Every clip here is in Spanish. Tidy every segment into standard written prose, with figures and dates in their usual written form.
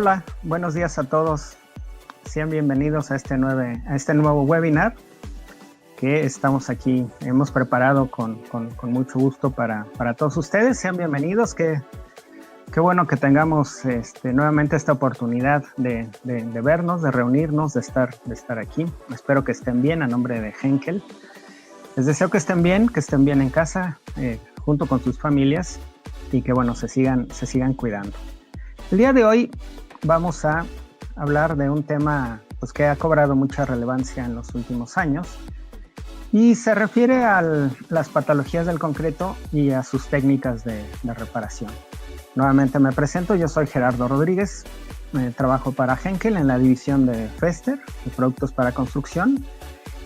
Hola, buenos días a todos. Sean bienvenidos a este nuevo webinar que estamos aquí, hemos preparado con mucho gusto para todos ustedes. Sean bienvenidos, qué bueno que tengamos nuevamente esta oportunidad de vernos, de reunirnos, de estar aquí. Espero que estén bien a nombre de Henkel. Les deseo que estén bien en casa, junto con sus familias y que bueno, se sigan cuidando. El día de hoy vamos a hablar de un tema pues, que ha cobrado mucha relevancia en los últimos años y se refiere a las patologías del concreto y a sus técnicas de reparación. Nuevamente me presento, yo soy Gerardo Rodríguez, trabajo para Henkel en la división de Fester, de productos para construcción.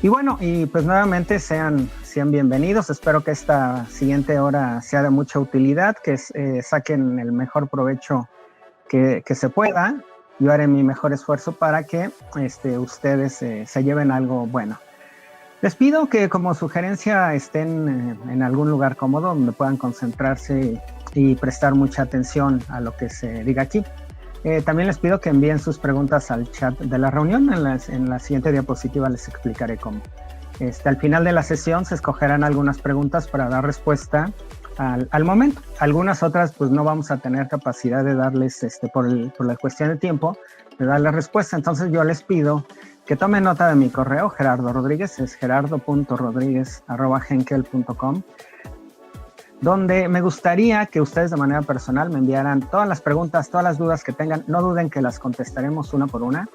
Y bueno, pues nuevamente sean bienvenidos, espero que esta siguiente hora sea de mucha utilidad, que saquen el mejor provecho que se pueda. Yo haré mi mejor esfuerzo para que ustedes se lleven algo bueno. Les pido que como sugerencia estén en algún lugar cómodo donde puedan concentrarse y prestar mucha atención a lo que se diga aquí. También les pido que envíen sus preguntas al chat de la reunión. En la siguiente diapositiva les explicaré cómo. Al final de la sesión se escogerán algunas preguntas para dar respuesta al momento. Algunas otras pues no vamos a tener capacidad de darles, por la cuestión de tiempo, de darles respuesta. Entonces yo les pido que tomen nota de mi correo, Gerardo Rodríguez, es gerardo.rodriguez@henkel.com, donde me gustaría que ustedes de manera personal me enviaran todas las preguntas, todas las dudas que tengan. No duden que las contestaremos una por una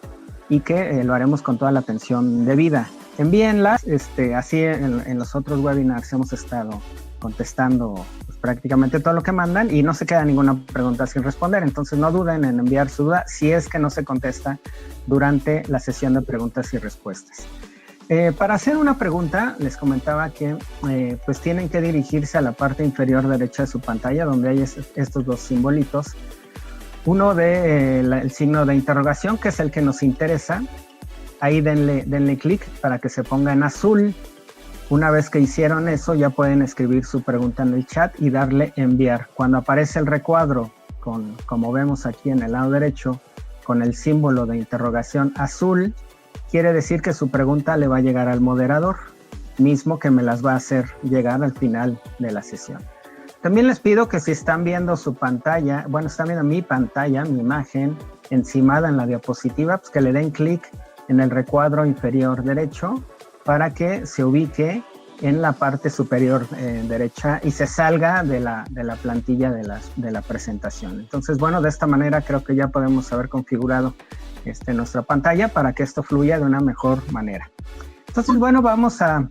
y que lo haremos con toda la atención debida. Envíenlas, así en los otros webinars hemos estado contestando pues, prácticamente todo lo que mandan y no se queda ninguna pregunta sin responder. Entonces no duden en enviar su duda si es que no se contesta durante la sesión de preguntas y respuestas. Para hacer una pregunta, les comentaba que pues tienen que dirigirse a la parte inferior derecha de su pantalla, donde hay estos dos simbolitos. Uno el signo de interrogación, que es el que nos interesa. Ahí denle clic para que se ponga en azul. Una vez que hicieron eso, ya pueden escribir su pregunta en el chat y darle enviar. Cuando aparece el recuadro, como vemos aquí en el lado derecho, con el símbolo de interrogación azul, quiere decir que su pregunta le va a llegar al moderador, mismo que me las va a hacer llegar al final de la sesión. También les pido que si están viendo su pantalla, están viendo mi pantalla, mi imagen, encimada en la diapositiva, pues que le den clic en el recuadro inferior derecho para que se ubique en la parte superior derecha y se salga de la plantilla de la presentación. Entonces, de esta manera creo que ya podemos haber configurado nuestra pantalla para que esto fluya de una mejor manera. Entonces, vamos a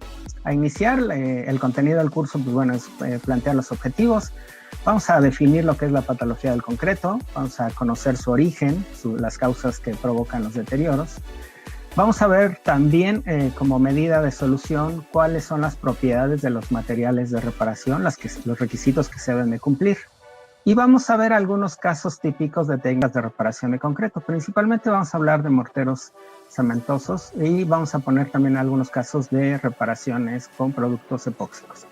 iniciar. El contenido del curso, es plantear los objetivos. Vamos a definir lo que es la patología del concreto. Vamos a conocer su origen, las causas que provocan los deterioros. Vamos a ver también como medida de solución cuáles son las propiedades de los materiales de reparación, los requisitos que se deben de cumplir. Y vamos a ver algunos casos típicos de técnicas de reparación de concreto. Principalmente vamos a hablar de morteros cementosos y vamos a poner también algunos casos de reparaciones con productos epóxicos.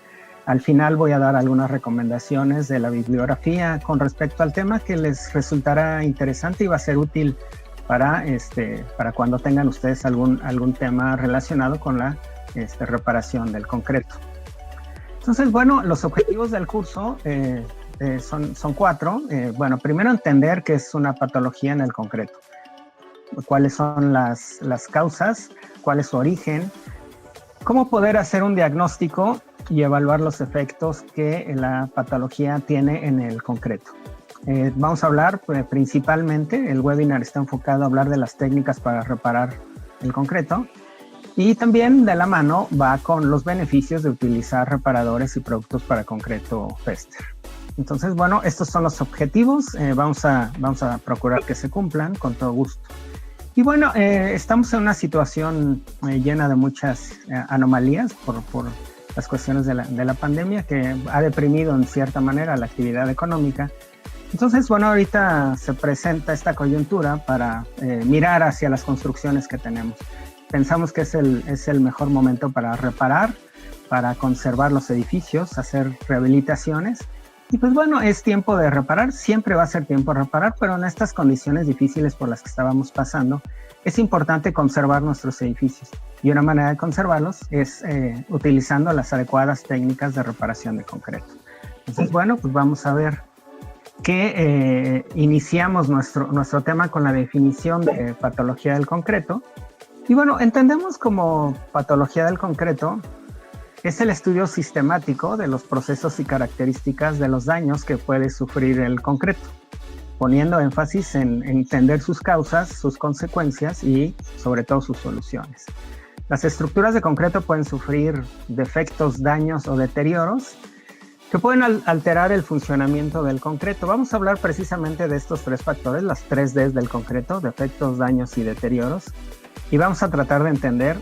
Al final voy a dar algunas recomendaciones de la bibliografía con respecto al tema que les resultará interesante y va a ser útil para cuando tengan ustedes algún tema relacionado con la reparación del concreto. Entonces, los objetivos del curso son 4. Primero entender qué es una patología en el concreto, cuáles son las causas, cuál es su origen, cómo poder hacer un diagnóstico y evaluar los efectos que la patología tiene en el concreto. Vamos a hablar principalmente, el webinar está enfocado a hablar de las técnicas para reparar el concreto y también de la mano va con los beneficios de utilizar reparadores y productos para concreto Fester. Entonces, estos son los objetivos, vamos a procurar que se cumplan con todo gusto. Y estamos en una situación llena de muchas anomalías por las cuestiones de la pandemia que ha deprimido en cierta manera la actividad económica. Entonces, ahorita se presenta esta coyuntura para mirar hacia las construcciones que tenemos. Pensamos que es el mejor momento para reparar, para conservar los edificios, hacer rehabilitaciones Y pues bueno, es tiempo de reparar, siempre va a ser tiempo de reparar, pero en estas condiciones difíciles por las que estábamos pasando, es importante conservar nuestros edificios. Y una manera de conservarlos es utilizando las adecuadas técnicas de reparación de concreto. Entonces, bueno, pues vamos a ver que iniciamos nuestro tema con la definición de patología del concreto. Y bueno, entendemos como patología del concreto es el estudio sistemático de los procesos y características de los daños que puede sufrir el concreto, poniendo énfasis en entender sus causas, sus consecuencias y sobre todo sus soluciones. Las estructuras de concreto pueden sufrir defectos, daños o deterioros que pueden alterar el funcionamiento del concreto. Vamos a hablar precisamente de estos tres factores, las 3Ds del concreto: defectos, daños y deterioros. Y vamos a tratar de entender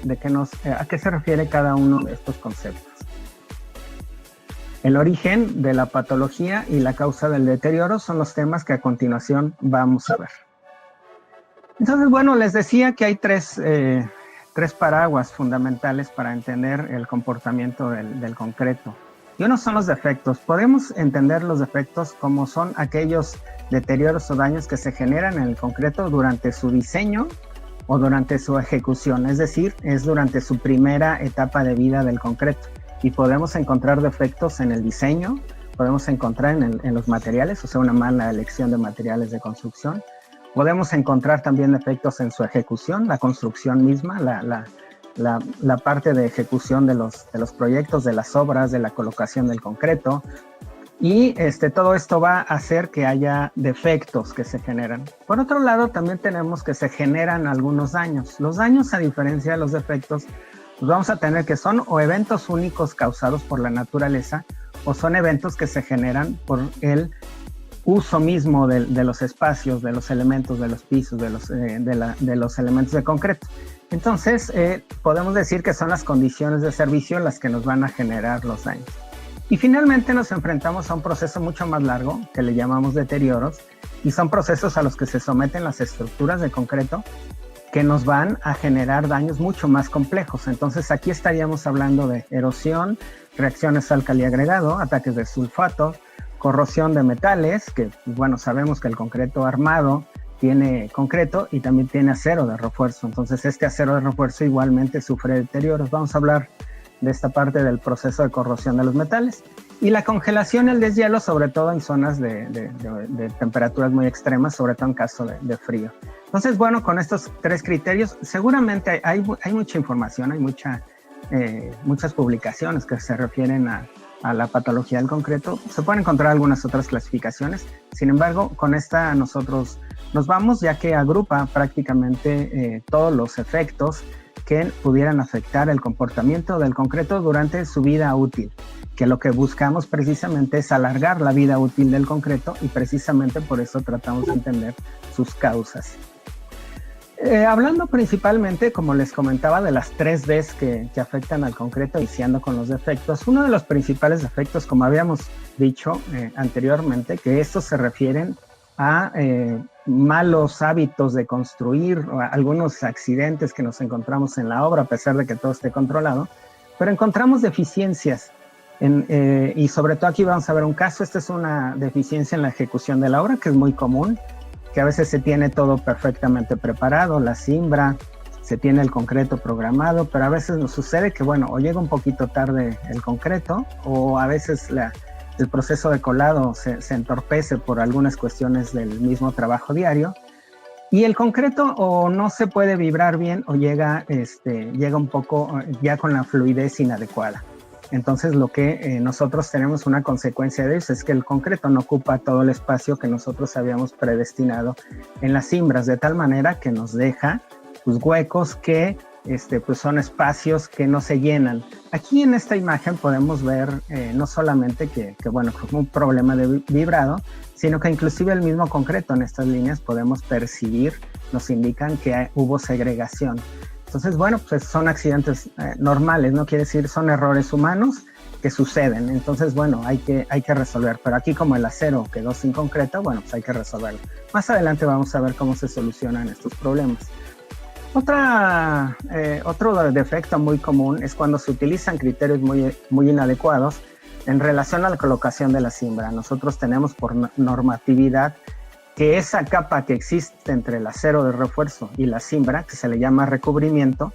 a qué se refiere cada uno de estos conceptos. El origen de la patología y la causa del deterioro son los temas que a continuación vamos a ver. Entonces, bueno, les decía que hay tres paraguas fundamentales para entender el comportamiento del concreto. Y uno son los defectos. Podemos entender los defectos como son aquellos deterioros o daños que se generan en el concreto durante su diseño o durante su ejecución, es decir, es durante su primera etapa de vida del concreto. Y podemos encontrar defectos en el diseño, podemos encontrar en los materiales, o sea, una mala elección de materiales de construcción. Podemos encontrar también defectos en su ejecución, la construcción misma, la parte de ejecución de los proyectos, de las obras, de la colocación del concreto. Y todo esto va a hacer que haya defectos que se generan. Por otro lado, también tenemos que se generan algunos daños. Los daños, a diferencia de los defectos, pues vamos a tener que son o eventos únicos causados por la naturaleza o son eventos que se generan por el uso mismo de los espacios, de los elementos, de los pisos, de los elementos de concreto. Entonces, podemos decir que son las condiciones de servicio las que nos van a generar los daños. Y finalmente nos enfrentamos a un proceso mucho más largo, que le llamamos deterioros, y son procesos a los que se someten las estructuras de concreto que nos van a generar daños mucho más complejos. Entonces aquí estaríamos hablando de erosión, reacciones álcali agregado, ataques de sulfato, corrosión de metales, que bueno, sabemos que el concreto armado tiene concreto y también tiene acero de refuerzo. Entonces este acero de refuerzo igualmente sufre deterioros. Vamos a hablar de esta parte del proceso de corrosión de los metales. Y la congelación y el deshielo, sobre todo en zonas de temperaturas muy extremas, sobre todo en caso de frío. Entonces, bueno, con estos tres criterios, seguramente hay mucha información, hay muchas publicaciones que se refieren a la patología del concreto. Se pueden encontrar algunas otras clasificaciones. Sin embargo, con esta nosotros nos vamos, ya que agrupa prácticamente todos los efectos que pudieran afectar el comportamiento del concreto durante su vida útil, que lo que buscamos precisamente es alargar la vida útil del concreto y precisamente por eso tratamos de entender sus causas. Hablando principalmente, como les comentaba, de las 3Ds que afectan al concreto, iniciando con los defectos, uno de los principales defectos, como habíamos dicho anteriormente, que estos se refieren a malos hábitos de construir, o algunos accidentes que nos encontramos en la obra, a pesar de que todo esté controlado, pero encontramos deficiencias. Y sobre todo aquí vamos a ver un caso. Esta es una deficiencia en la ejecución de la obra, que es muy común, que a veces se tiene todo perfectamente preparado, la cimbra, se tiene el concreto programado, pero a veces nos sucede que, bueno, o llega un poquito tarde el concreto, o a veces el proceso de colado se entorpece por algunas cuestiones del mismo trabajo diario, y el concreto o no se puede vibrar bien o llega un poco ya con la fluidez inadecuada. Entonces lo que nosotros tenemos una consecuencia de eso es que el concreto no ocupa todo el espacio que nosotros habíamos predestinado en las cimbras, de tal manera que nos deja pues, huecos que pues son espacios que no se llenan. Aquí en esta imagen podemos ver no solamente que bueno, como un problema de vibrado, sino que inclusive el mismo concreto en estas líneas podemos percibir, nos indican que hubo segregación. Entonces, bueno, pues son accidentes normales, no quiere decir son errores humanos que suceden. Entonces, bueno, hay que resolver. Pero aquí como el acero quedó sin concreto, bueno, pues hay que resolverlo. Más adelante vamos a ver cómo se solucionan estos problemas. Otro defecto muy común es cuando se utilizan criterios muy inadecuados en relación a la colocación de la cimbra. Nosotros tenemos por normatividad que esa capa que existe entre el acero de refuerzo y la cimbra, que se le llama recubrimiento,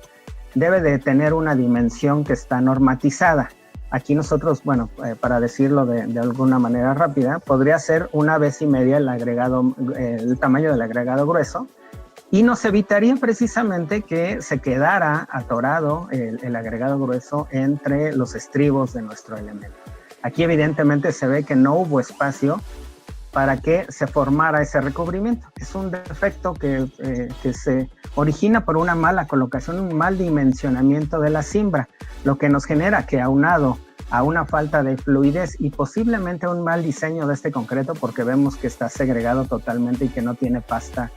debe de tener una dimensión que está normatizada. Aquí nosotros, bueno, para decirlo de alguna manera rápida, podría ser 1,5 veces el tamaño del agregado grueso, y nos evitaría precisamente que se quedara atorado el agregado grueso entre los estribos de nuestro elemento. Aquí evidentemente se ve que no hubo espacio para que se formara ese recubrimiento. Es un defecto que se origina por una mala colocación, un mal dimensionamiento de la cimbra, lo que nos genera que, aunado a una falta de fluidez y posiblemente un mal diseño de este concreto, porque vemos que está segregado totalmente y que no tiene pasta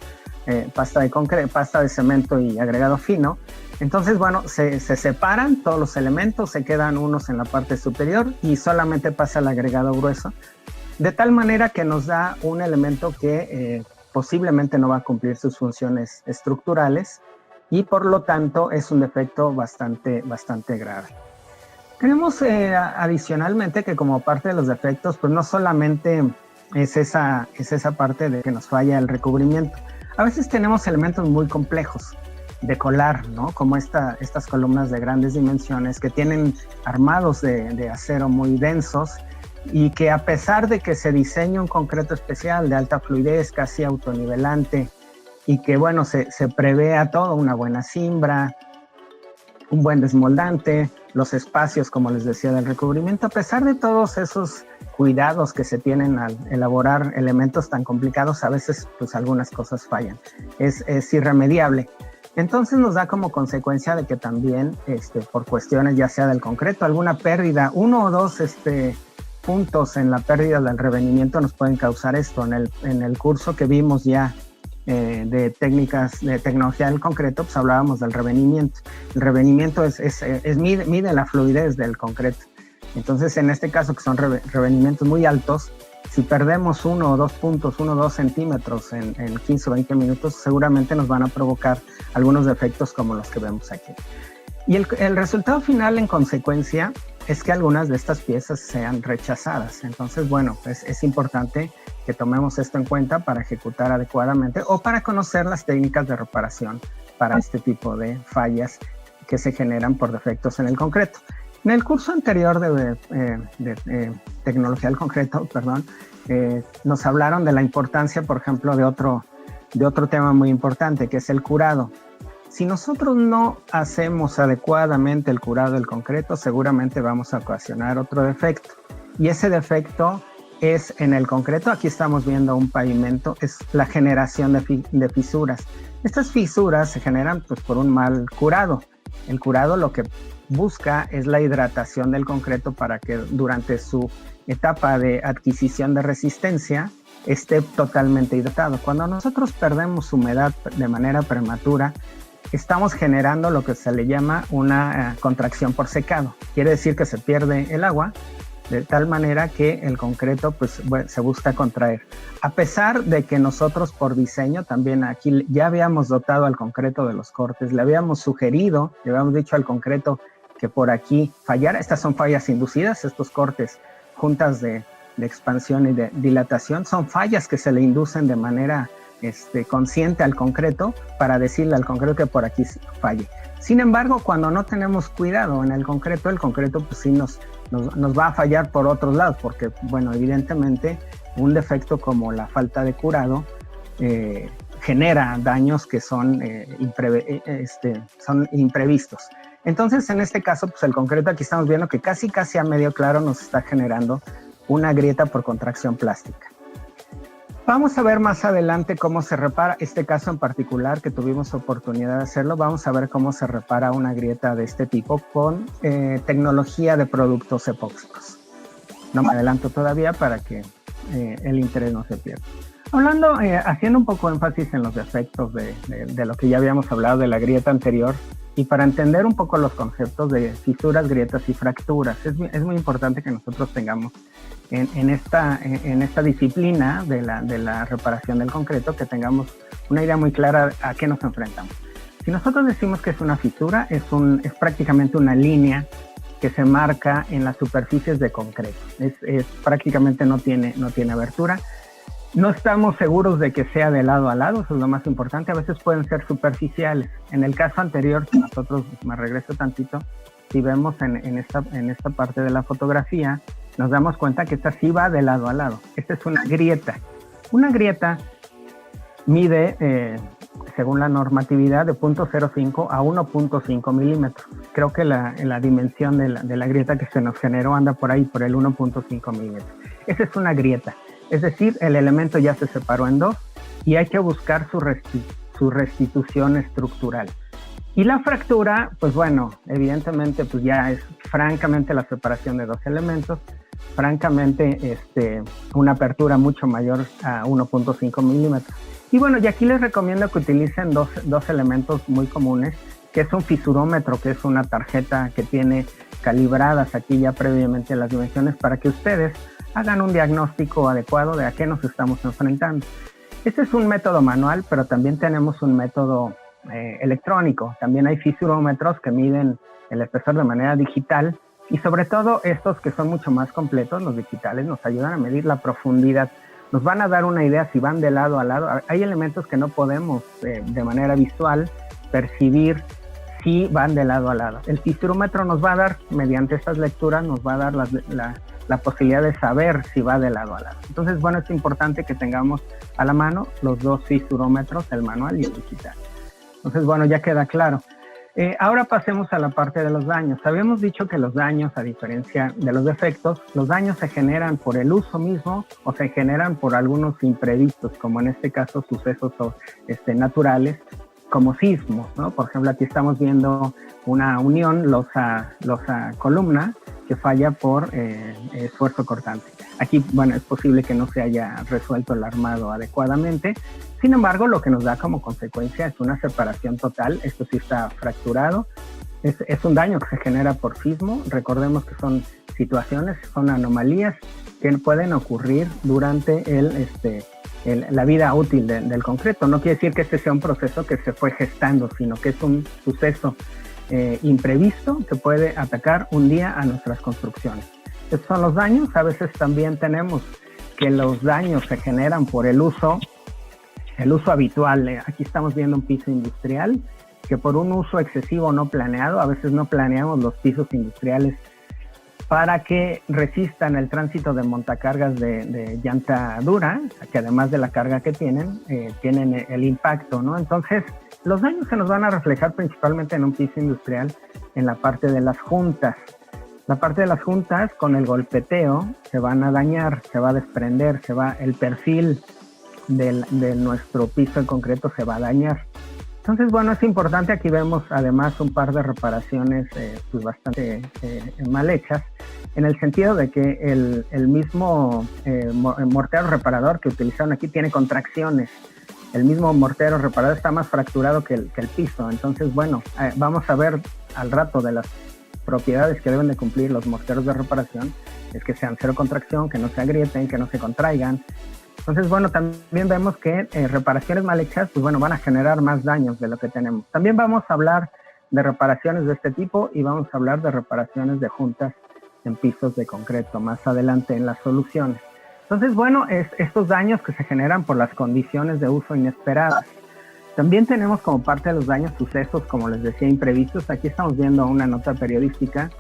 de cemento y agregado fino. Entonces, bueno, se separan todos los elementos, se quedan unos en la parte superior y solamente pasa el agregado grueso, de tal manera que nos da un elemento que posiblemente no va a cumplir sus funciones estructurales y por lo tanto es un defecto bastante grave. Tenemos adicionalmente que, como parte de los defectos, pues no solamente es esa parte de que nos falla el recubrimiento. A veces tenemos elementos muy complejos de colar, ¿no? Como estas columnas de grandes dimensiones que tienen armados de acero muy densos, y que, a pesar de que se diseña un concreto especial de alta fluidez, casi autonivelante, y que, bueno, se prevea todo, una buena cimbra, un buen desmoldante, los espacios, como les decía, del recubrimiento, a pesar de todos esos cuidados que se tienen al elaborar elementos tan complicados, a veces pues algunas cosas fallan. Es irremediable. Entonces nos da como consecuencia de que también por cuestiones ya sea del concreto, alguna pérdida, 1 o 2 puntos en la pérdida del revenimiento nos pueden causar esto. En el curso que vimos ya de técnicas de tecnología del concreto, pues hablábamos del revenimiento. El revenimiento mide la fluidez del concreto. Entonces, en este caso, que son revenimientos muy altos, si perdemos 1 o 2 puntos, 1 o 2 centímetros en 15 o 20 minutos, seguramente nos van a provocar algunos defectos como los que vemos aquí. Y el resultado final, en consecuencia, es que algunas de estas piezas sean rechazadas. Entonces, bueno, pues es importante que tomemos esto en cuenta para ejecutar adecuadamente o para conocer las técnicas de reparación para este tipo de fallas que se generan por defectos en el concreto. En el curso anterior de tecnología del concreto, nos hablaron de la importancia, por ejemplo, de otro tema muy importante, que es el curado. Si nosotros no hacemos adecuadamente el curado del concreto, seguramente vamos a ocasionar otro defecto. Y ese defecto es en el concreto. Aquí estamos viendo un pavimento, es la generación de fisuras. Estas fisuras se generan pues, por un mal curado. El curado lo que busca es la hidratación del concreto para que durante su etapa de adquisición de resistencia esté totalmente hidratado. Cuando nosotros perdemos humedad de manera prematura, estamos generando lo que se le llama una contracción por secado. Quiere decir que se pierde el agua de tal manera que el concreto pues, se busca contraer. A pesar de que nosotros por diseño también aquí ya habíamos dotado al concreto de los cortes, le habíamos sugerido, le habíamos dicho al concreto que por aquí fallara. Estas son fallas inducidas, estos cortes juntas de expansión y de dilatación son fallas que se le inducen de manera consciente al concreto para decirle al concreto que por aquí falle. Sin embargo, cuando no tenemos cuidado en el concreto pues sí nos va a fallar por otros lados, porque, bueno, evidentemente un defecto como la falta de curado genera daños que son imprevistos. Entonces, en este caso, pues el concreto aquí estamos viendo que casi a medio claro nos está generando una grieta por contracción plástica. Vamos a ver más adelante cómo se repara este caso en particular, que tuvimos oportunidad de hacerlo. Vamos a ver cómo se repara una grieta de este tipo con tecnología de productos epóxicos. No me adelanto todavía para que el interés no se pierda. Haciendo un poco énfasis en los defectos de lo que ya habíamos hablado de la grieta anterior, y para entender un poco los conceptos de fisuras, grietas y fracturas, es muy importante que nosotros tengamos en esta disciplina de la reparación del concreto, que tengamos una idea muy clara a qué nos enfrentamos. Si nosotros decimos que es una fisura, es prácticamente una línea que se marca en las superficies de concreto. Prácticamente no tiene abertura. No estamos seguros de que sea de lado a lado, eso es lo más importante. A veces pueden ser superficiales. En el caso anterior, si nosotros, me regreso tantito, si vemos en esta parte de la fotografía, nos damos cuenta que esta sí va de lado a lado. Esta es una grieta. Una grieta mide, según la normatividad, de 0.05 a 1.5 milímetros. Creo que la dimensión de la grieta que se nos generó anda por ahí, por el 1.5 milímetros. Esa es una grieta. Es decir, el elemento ya se separó en dos y hay que buscar su restitución estructural. Y la fractura, pues bueno, evidentemente pues ya es francamente la separación de dos elementos, francamente una apertura mucho mayor a 1.5 milímetros. Y bueno, y aquí les recomiendo que utilicen dos elementos muy comunes, que es un fisurómetro, que es una tarjeta que tiene calibradas aquí ya previamente las dimensiones para que ustedes hagan un diagnóstico adecuado de a qué nos estamos enfrentando. Este es un método manual, pero también tenemos un método electrónico. También hay fisurómetros que miden el espesor de manera digital y sobre todo estos que son mucho más completos, los digitales, nos ayudan a medir la profundidad. Nos van a dar una idea si van de lado a lado. Hay elementos que no podemos de manera visual percibir si van de lado a lado. El fisurómetro nos va a dar, mediante estas lecturas, nos va a dar la posibilidad de saber si va de lado a lado. Entonces, bueno, es importante que tengamos a la mano los dos fisurómetros, el manual y el digital. Entonces, bueno, ya queda claro. Ahora pasemos a la parte de los daños. Habíamos dicho que los daños, a diferencia de los defectos, los daños se generan por el uso mismo o se generan por algunos imprevistos, como en este caso sucesos naturales, como sismos, ¿no? Por ejemplo, aquí estamos viendo una unión losa-columna que falla por esfuerzo cortante. Aquí, bueno, es posible que no se haya resuelto el armado adecuadamente. Sin embargo, lo que nos da como consecuencia es una separación total. Esto sí está fracturado. Es un daño que se genera por sismo. Recordemos que son situaciones, son anomalías que pueden ocurrir durante la vida útil del concreto. No quiere decir que este sea un proceso que se fue gestando, sino que es un suceso imprevisto que puede atacar un día a nuestras construcciones. Estos son los daños. A veces también tenemos que los daños se generan por el uso habitual. Aquí estamos viendo un piso industrial que por un uso excesivo no planeado, a veces no planeamos los pisos industriales para que resistan el tránsito de montacargas de llanta dura, que además de la carga que tienen el impacto, ¿no? Entonces, los daños se nos van a reflejar principalmente en un piso industrial, en la parte de las juntas. La parte de las juntas, con el golpeteo, se van a dañar, se va a desprender, el perfil de nuestro piso en concreto se va a dañar. Entonces, bueno, es importante, aquí vemos además un par de reparaciones pues bastante mal hechas, en el sentido de que el mismo mortero reparador que utilizaron aquí tiene contracciones. El mismo mortero reparador está más fracturado que el piso. Entonces, bueno, vamos a ver al rato de las propiedades que deben de cumplir los morteros de reparación, es que sean cero contracción, que no se agrieten, que no se contraigan. Entonces, bueno, también vemos que reparaciones mal hechas, pues bueno, van a generar más daños de lo que tenemos. También vamos a hablar de reparaciones de este tipo y vamos a hablar de reparaciones de juntas en pisos de concreto más adelante en las soluciones. Entonces, bueno, estos daños que se generan por las condiciones de uso inesperadas. También tenemos como parte de los daños sucesos, como les decía, imprevistos. Aquí estamos viendo una nota periodística.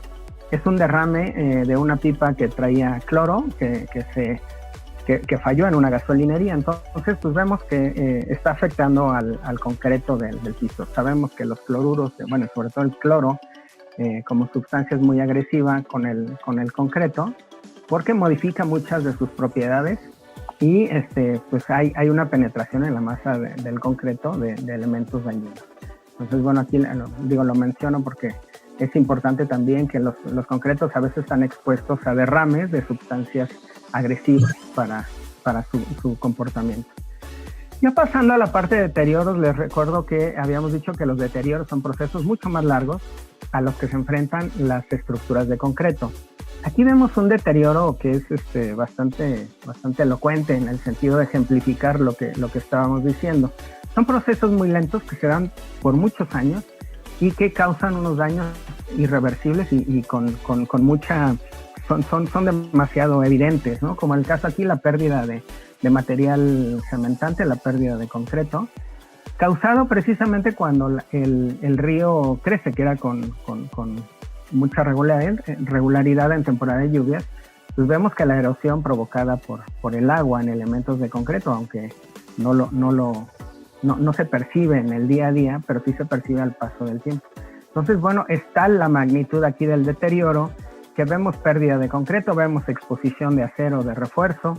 Es un derrame de una pipa que traía cloro, que falló en una gasolinería. Entonces, pues vemos que está afectando al concreto del piso. Sabemos que los cloruros, sobre todo el cloro, como sustancia es muy agresiva con el concreto, porque modifica muchas de sus propiedades y pues hay una penetración en la masa del concreto de elementos dañinos. Entonces, bueno, aquí lo menciono porque es importante también que los concretos a veces están expuestos a derrames de sustancias agresivas para su comportamiento. Ya pasando a la parte de deterioros, les recuerdo que habíamos dicho que los deterioros son procesos mucho más largos a los que se enfrentan las estructuras de concreto. Aquí vemos un deterioro que es bastante elocuente en el sentido de ejemplificar lo que estábamos diciendo. Son procesos muy lentos que se dan por muchos años y que causan unos daños irreversibles y con mucha, son demasiado evidentes, ¿no? Como el caso aquí, la pérdida de material cementante, la pérdida de concreto, causado precisamente cuando el río crece, que era con mucha regularidad en temporada de lluvias. Pues vemos que la erosión provocada por el agua en elementos de concreto, aunque no se percibe en el día a día, pero sí se percibe al paso del tiempo. Entonces, bueno, está la magnitud aquí del deterioro, que vemos pérdida de concreto, vemos exposición de acero de refuerzo,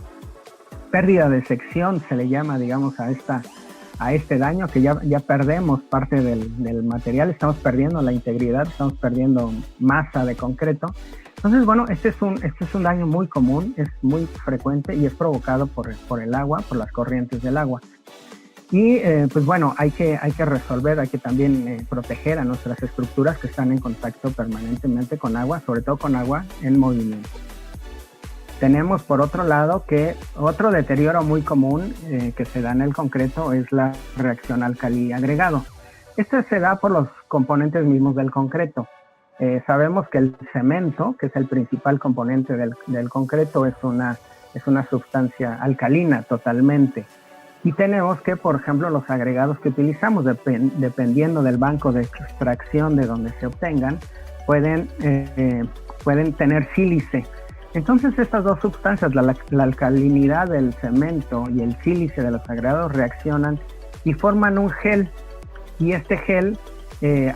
pérdida de sección, se le llama, digamos, a este daño, que ya perdemos parte del material, estamos perdiendo la integridad, estamos perdiendo masa de concreto. Entonces, bueno, este es un daño muy común, es muy frecuente y es provocado por el agua, por las corrientes del agua. Y pues bueno, hay que resolver, hay que también proteger a nuestras estructuras que están en contacto permanentemente con agua, sobre todo con agua en movimiento. Tenemos por otro lado que otro deterioro muy común que se da en el concreto es la reacción alcalí agregado. Este se da por los componentes mismos del concreto. Sabemos que el cemento, que es el principal componente del concreto, es una sustancia alcalina totalmente. Y tenemos que, por ejemplo, los agregados que utilizamos, dependiendo del banco de extracción de donde se obtengan, pueden tener sílice. Entonces estas dos sustancias, la alcalinidad del cemento y el sílice de los agregados, reaccionan y forman un gel. Y este gel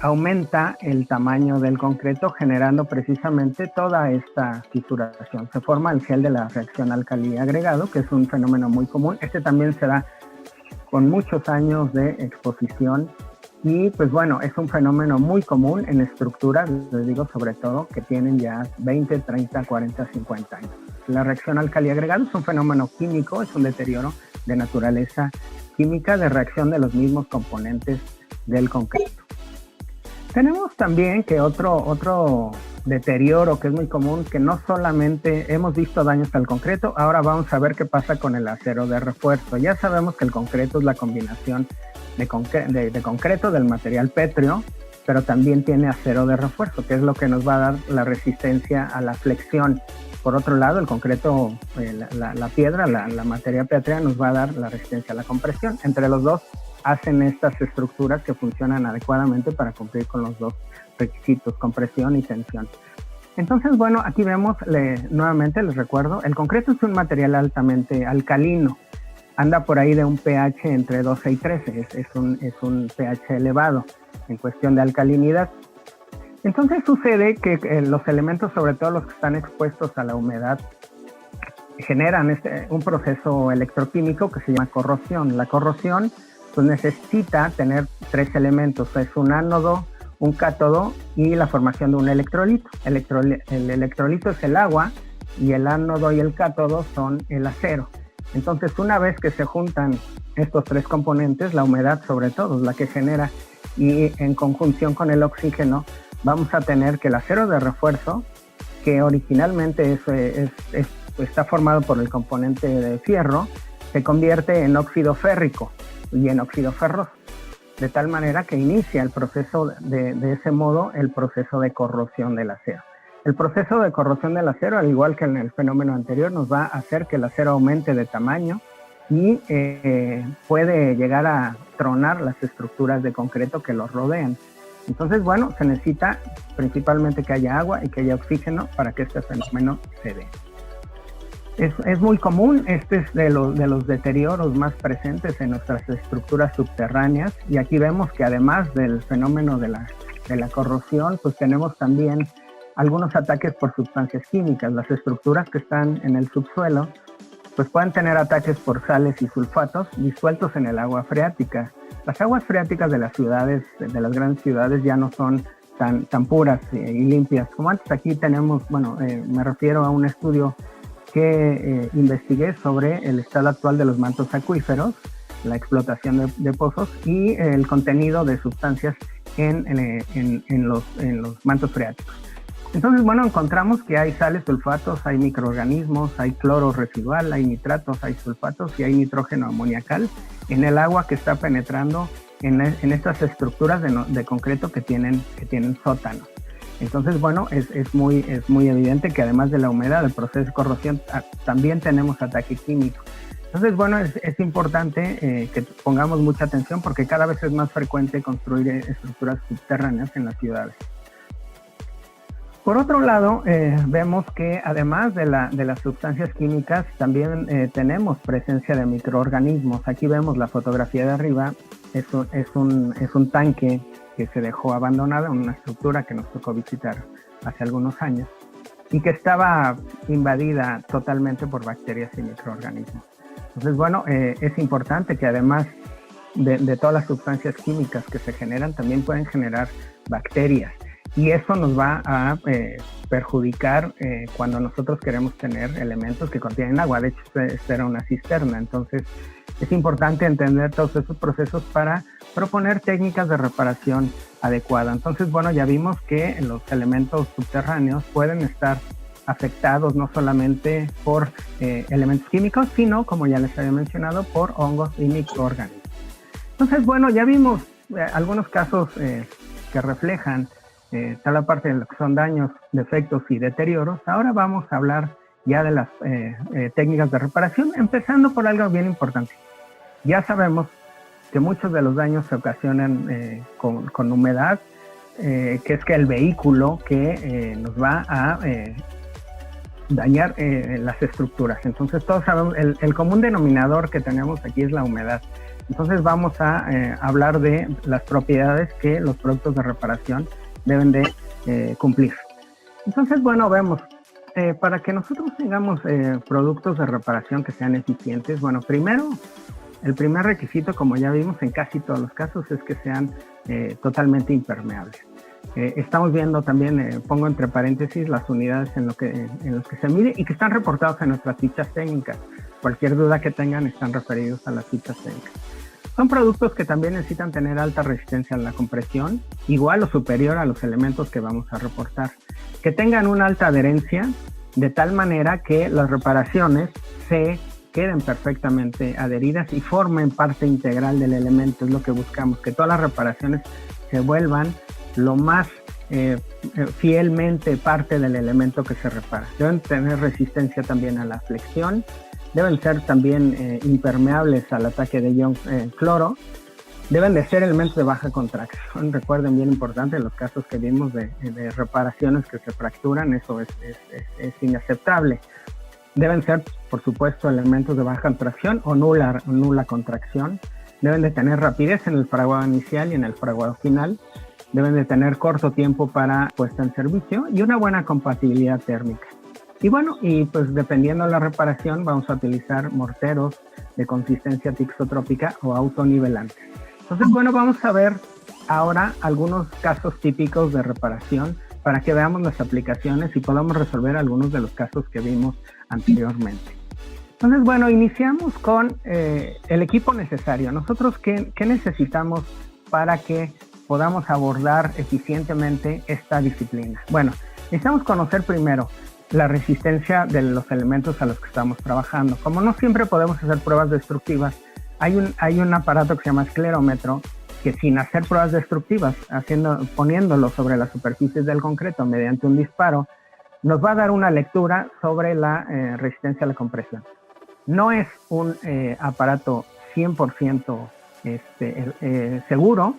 aumenta el tamaño del concreto, generando precisamente toda esta fisuración. Se forma el gel de la reacción alcalí agregado, que es un fenómeno muy común. Este también se da con muchos años de exposición y pues bueno, es un fenómeno muy común en estructuras, les digo, sobre todo, que tienen ya 20, 30, 40, 50 años. La reacción alcalí agregado es un fenómeno químico, es un deterioro de naturaleza química de reacción de los mismos componentes del concreto. Tenemos también que otro deterioro que es muy común, que no solamente hemos visto daños al concreto, ahora vamos a ver qué pasa con el acero de refuerzo. Ya sabemos que el concreto es la combinación de concreto del material pétreo, pero también tiene acero de refuerzo, que es lo que nos va a dar la resistencia a la flexión. Por otro lado, el concreto, la piedra, la materia pétrea, nos va a dar la resistencia a la compresión. Entre los dos hacen estas estructuras que funcionan adecuadamente para cumplir con los dos requisitos, compresión y tensión. Entonces, bueno, aquí vemos, nuevamente les recuerdo, el concreto es un material altamente alcalino, anda por ahí de un pH entre 12 y 13, es un pH elevado en cuestión de alcalinidad. Entonces sucede que los elementos, sobre todo los que están expuestos a la humedad, generan un proceso electroquímico que se llama corrosión. La corrosión pues necesita tener tres elementos, es un ánodo, un cátodo y la formación de un electrolito. El electrolito es el agua y el ánodo y el cátodo son el acero. Entonces, una vez que se juntan estos tres componentes, la humedad sobre todo es la que genera, y en conjunción con el oxígeno, vamos a tener que el acero de refuerzo, que originalmente está formado por el componente de fierro, se convierte en óxido férrico y en óxido ferroso, de tal manera que inicia el proceso de ese modo, el proceso de corrosión del acero. El proceso de corrosión del acero, al igual que en el fenómeno anterior, nos va a hacer que el acero aumente de tamaño y puede llegar a tronar las estructuras de concreto que los rodean. Entonces, bueno, se necesita principalmente que haya agua y que haya oxígeno para que este fenómeno se dé. Es muy común, este es de los deterioros más presentes en nuestras estructuras subterráneas, y aquí vemos que además del fenómeno de la corrosión, pues tenemos también algunos ataques por sustancias químicas. Las estructuras que están en el subsuelo pues pueden tener ataques por sales y sulfatos disueltos en el agua freática. Las aguas freáticas de las ciudades, de las grandes ciudades, ya no son tan puras y limpias como antes. Aquí tenemos, me refiero a un estudio que investigué sobre el estado actual de los mantos acuíferos, la explotación de pozos y el contenido de sustancias en los mantos freáticos. Entonces, encontramos que hay sales, sulfatos, hay microorganismos, hay cloro residual, hay nitratos, hay sulfatos y hay nitrógeno amoniacal en el agua que está penetrando en estas estructuras de concreto que tienen sótanos. Entonces, bueno, es muy evidente que además de la humedad, el proceso de corrosión, también tenemos ataque químico. Entonces, bueno, es importante que pongamos mucha atención porque cada vez es más frecuente construir estructuras subterráneas en las ciudades. Por otro lado, vemos que además de las sustancias químicas, también tenemos presencia de microorganismos. Aquí vemos la fotografía de arriba, es un tanque que se dejó abandonado en una estructura que nos tocó visitar hace algunos años y que estaba invadida totalmente por bacterias y microorganismos. Entonces, bueno, es importante que además de todas las sustancias químicas que se generan, también pueden generar bacterias. Y eso nos va a perjudicar cuando nosotros queremos tener elementos que contienen agua. De hecho, esta era una cisterna. Entonces, es importante entender todos esos procesos para proponer técnicas de reparación adecuada. Entonces, bueno, ya vimos que los elementos subterráneos pueden estar afectados no solamente por elementos químicos, sino, como ya les había mencionado, por hongos y microorganismos. Entonces, bueno, ya vimos algunos casos que reflejan toda la parte de lo que son daños, defectos y deterioros. Ahora vamos a hablar ya de las técnicas de reparación, empezando por algo bien importante. Ya sabemos que muchos de los daños se ocasionan con humedad, que es que el vehículo que nos va a dañar las estructuras. Entonces todos sabemos, el común denominador que tenemos aquí es la humedad. Entonces vamos a hablar de las propiedades que los productos de reparación deben de cumplir. Entonces, bueno, vemos, para que nosotros tengamos productos de reparación que sean eficientes, bueno, primero, el primer requisito, como ya vimos en casi todos los casos, es que sean totalmente impermeables. Estamos viendo también, pongo entre paréntesis, las unidades en los que se mide y que están reportados en nuestras fichas técnicas. Cualquier duda que tengan están referidos a las fichas técnicas. Son productos que también necesitan tener alta resistencia a la compresión, igual o superior a los elementos que vamos a reportar. Que tengan una alta adherencia, de tal manera que las reparaciones se queden perfectamente adheridas y formen parte integral del elemento. Es lo que buscamos, que todas las reparaciones se vuelvan lo más fielmente parte del elemento que se repara. Deben tener resistencia también a la flexión. Deben ser también impermeables al ataque de ion cloro. Deben de ser elementos de baja contracción. Recuerden, bien importante, los casos que vimos de reparaciones que se fracturan, eso es inaceptable. Deben ser, por supuesto, elementos de baja contracción o nula contracción. Deben de tener rapidez en el fraguado inicial y en el fraguado final. Deben de tener corto tiempo para puesta en servicio y una buena compatibilidad térmica. Y bueno, y pues dependiendo de la reparación vamos a utilizar morteros de consistencia tixotrópica o autonivelantes. Entonces, bueno, vamos a ver ahora algunos casos típicos de reparación para que veamos las aplicaciones y podamos resolver algunos de los casos que vimos anteriormente. Entonces, bueno, iniciamos con el equipo necesario. Nosotros, ¿qué necesitamos para que podamos abordar eficientemente esta disciplina? Bueno, necesitamos conocer primero la resistencia de los elementos a los que estamos trabajando. Como no siempre podemos hacer pruebas destructivas, hay un aparato que se llama esclerómetro que, sin hacer pruebas destructivas, poniéndolo sobre las superficies del concreto mediante un disparo, nos va a dar una lectura sobre la resistencia a la compresión. No es un aparato 100% seguro,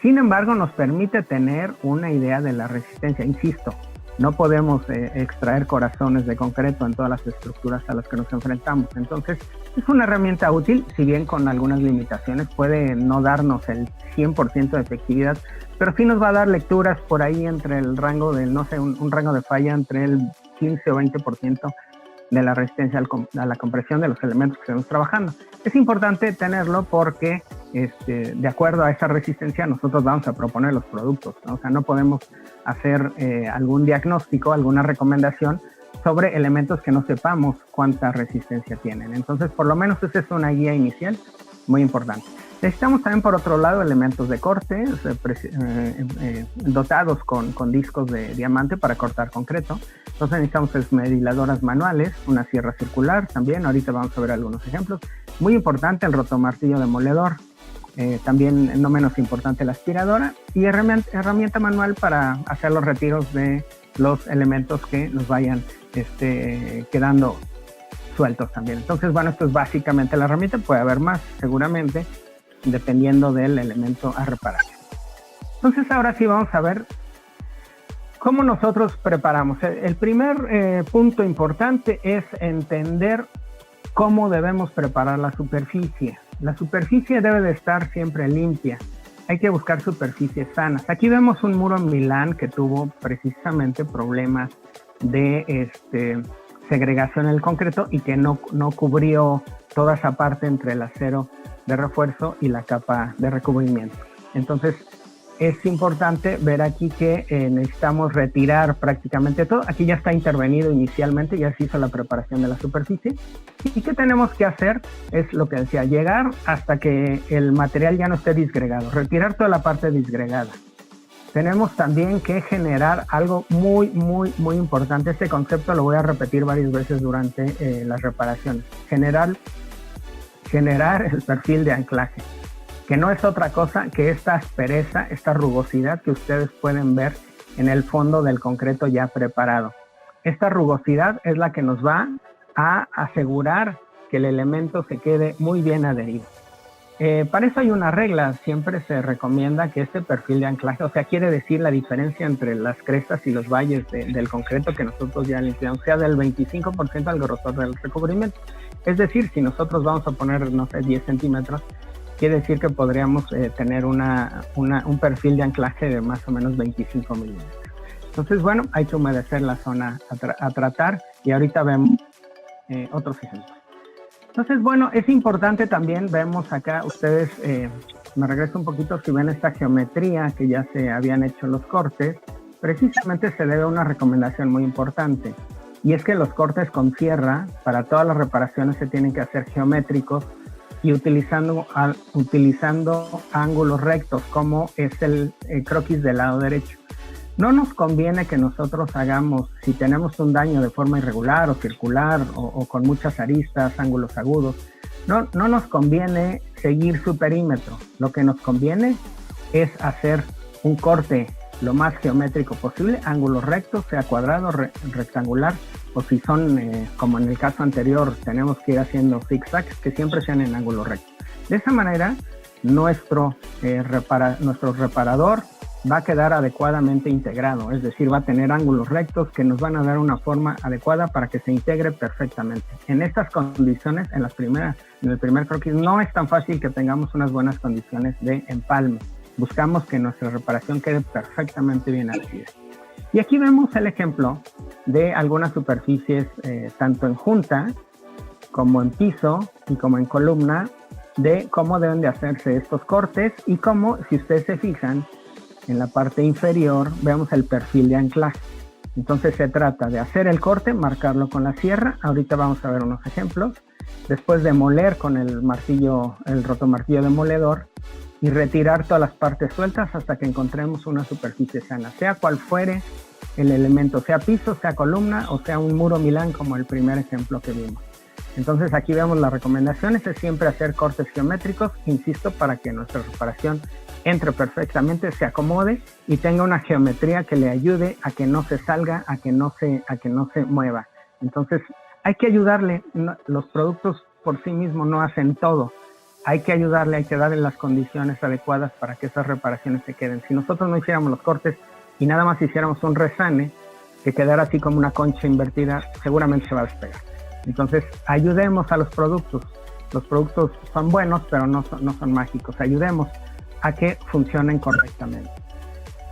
sin embargo nos permite tener una idea de la resistencia. Insisto, no podemos extraer corazones de concreto en todas las estructuras a las que nos enfrentamos. Entonces, es una herramienta útil, si bien con algunas limitaciones. Puede no darnos el 100% de efectividad, pero sí nos va a dar lecturas por ahí entre el rango del, no sé, un rango de falla entre el 15 o 20% de la resistencia a la compresión de los elementos que estamos trabajando. Es importante tenerlo porque de acuerdo a esa resistencia nosotros vamos a proponer los productos, ¿no? O sea, no podemos hacer algún diagnóstico, alguna recomendación sobre elementos que no sepamos cuánta resistencia tienen. Entonces, por lo menos esa es una guía inicial muy importante. Necesitamos también, por otro lado, elementos de corte dotados con discos de diamante para cortar concreto. Entonces necesitamos esmeriladoras manuales, una sierra circular también. Ahorita vamos a ver algunos ejemplos. Muy importante, el rotomartillo demoledor. también no menos importante la aspiradora, y herramienta manual para hacer los retiros de los elementos que nos vayan quedando sueltos también. Entonces, bueno, esto es básicamente la herramienta. Puede haber más, seguramente, dependiendo del elemento a reparar. Entonces, ahora sí vamos a ver cómo nosotros preparamos. El primer punto importante es entender cómo debemos preparar la superficie. La superficie debe de estar siempre limpia. Hay que buscar superficies sanas. Aquí vemos un muro en Milán que tuvo precisamente problemas de segregación en el concreto y que no cubrió toda esa parte entre el acero de refuerzo y la capa de recubrimiento. Entonces, es importante ver aquí que necesitamos retirar prácticamente todo. Aquí ya está intervenido inicialmente, ya se hizo la preparación de la superficie. ¿Y qué tenemos que hacer? Es lo que decía, llegar hasta que el material ya no esté disgregado, retirar toda la parte disgregada. Tenemos también que generar algo muy, muy, muy importante. Este concepto lo voy a repetir varias veces durante las reparaciones. Generar el perfil de anclaje, que no es otra cosa que esta aspereza, esta rugosidad que ustedes pueden ver en el fondo del concreto ya preparado. Esta rugosidad es la que nos va a asegurar que el elemento se quede muy bien adherido. Para eso hay una regla, siempre se recomienda que este perfil de anclaje, o sea, quiere decir la diferencia entre las crestas y los valles del concreto que nosotros ya limpiamos, sea del 25% al grosor del recubrimiento. Es decir, si nosotros vamos a poner, no sé, 10 centímetros, quiere decir que podríamos tener un perfil de anclaje de más o menos 25 milímetros. Entonces, bueno, hay que humedecer la zona a tratar y ahorita vemos otros ejemplos. Entonces, bueno, es importante también, vemos acá, ustedes, me regreso un poquito, si ven esta geometría que ya se habían hecho los cortes, precisamente se debe a una recomendación muy importante, y es que los cortes con sierra, para todas las reparaciones se tienen que hacer geométricos y utilizando ángulos rectos, como es el croquis del lado derecho. No nos conviene que nosotros hagamos, si tenemos un daño de forma irregular o circular o con muchas aristas, ángulos agudos, no nos conviene seguir su perímetro. Lo que nos conviene es hacer un corte lo más geométrico posible, ángulos rectos, sea cuadrado, rectangular, o si son, como en el caso anterior, tenemos que ir haciendo zigzags, que siempre sean en ángulo recto. De esa manera, nuestro reparador va a quedar adecuadamente integrado, es decir, va a tener ángulos rectos que nos van a dar una forma adecuada para que se integre perfectamente. En estas condiciones, en el primer croquis, no es tan fácil que tengamos unas buenas condiciones de empalme. Buscamos que nuestra reparación quede perfectamente bien adherida. Y aquí vemos el ejemplo de algunas superficies, tanto en junta, como en piso y como en columna, de cómo deben de hacerse estos cortes y cómo, si ustedes se fijan, en la parte inferior vemos el perfil de anclaje. Entonces se trata de hacer el corte, marcarlo con la sierra. Ahorita vamos a ver unos ejemplos. Después demoler con el martillo, el rotomartillo demoledor, y retirar todas las partes sueltas hasta que encontremos una superficie sana, sea cual fuere el elemento, sea piso, sea columna o sea un muro Milán, como el primer ejemplo que vimos. Entonces aquí vemos las recomendaciones, es siempre hacer cortes geométricos, insisto, para que nuestra reparación entre perfectamente, se acomode y tenga una geometría que le ayude a que no se salga, a que no se mueva. Entonces hay que ayudarle, los productos por sí mismos no hacen todo. Hay que ayudarle, hay que darle las condiciones adecuadas para que esas reparaciones se queden. Si nosotros no hiciéramos los cortes y nada más hiciéramos un resane que quedara así como una concha invertida, seguramente se va a despegar. Entonces, ayudemos a los productos. Los productos son buenos, pero no son mágicos. Ayudemos a que funcionen correctamente.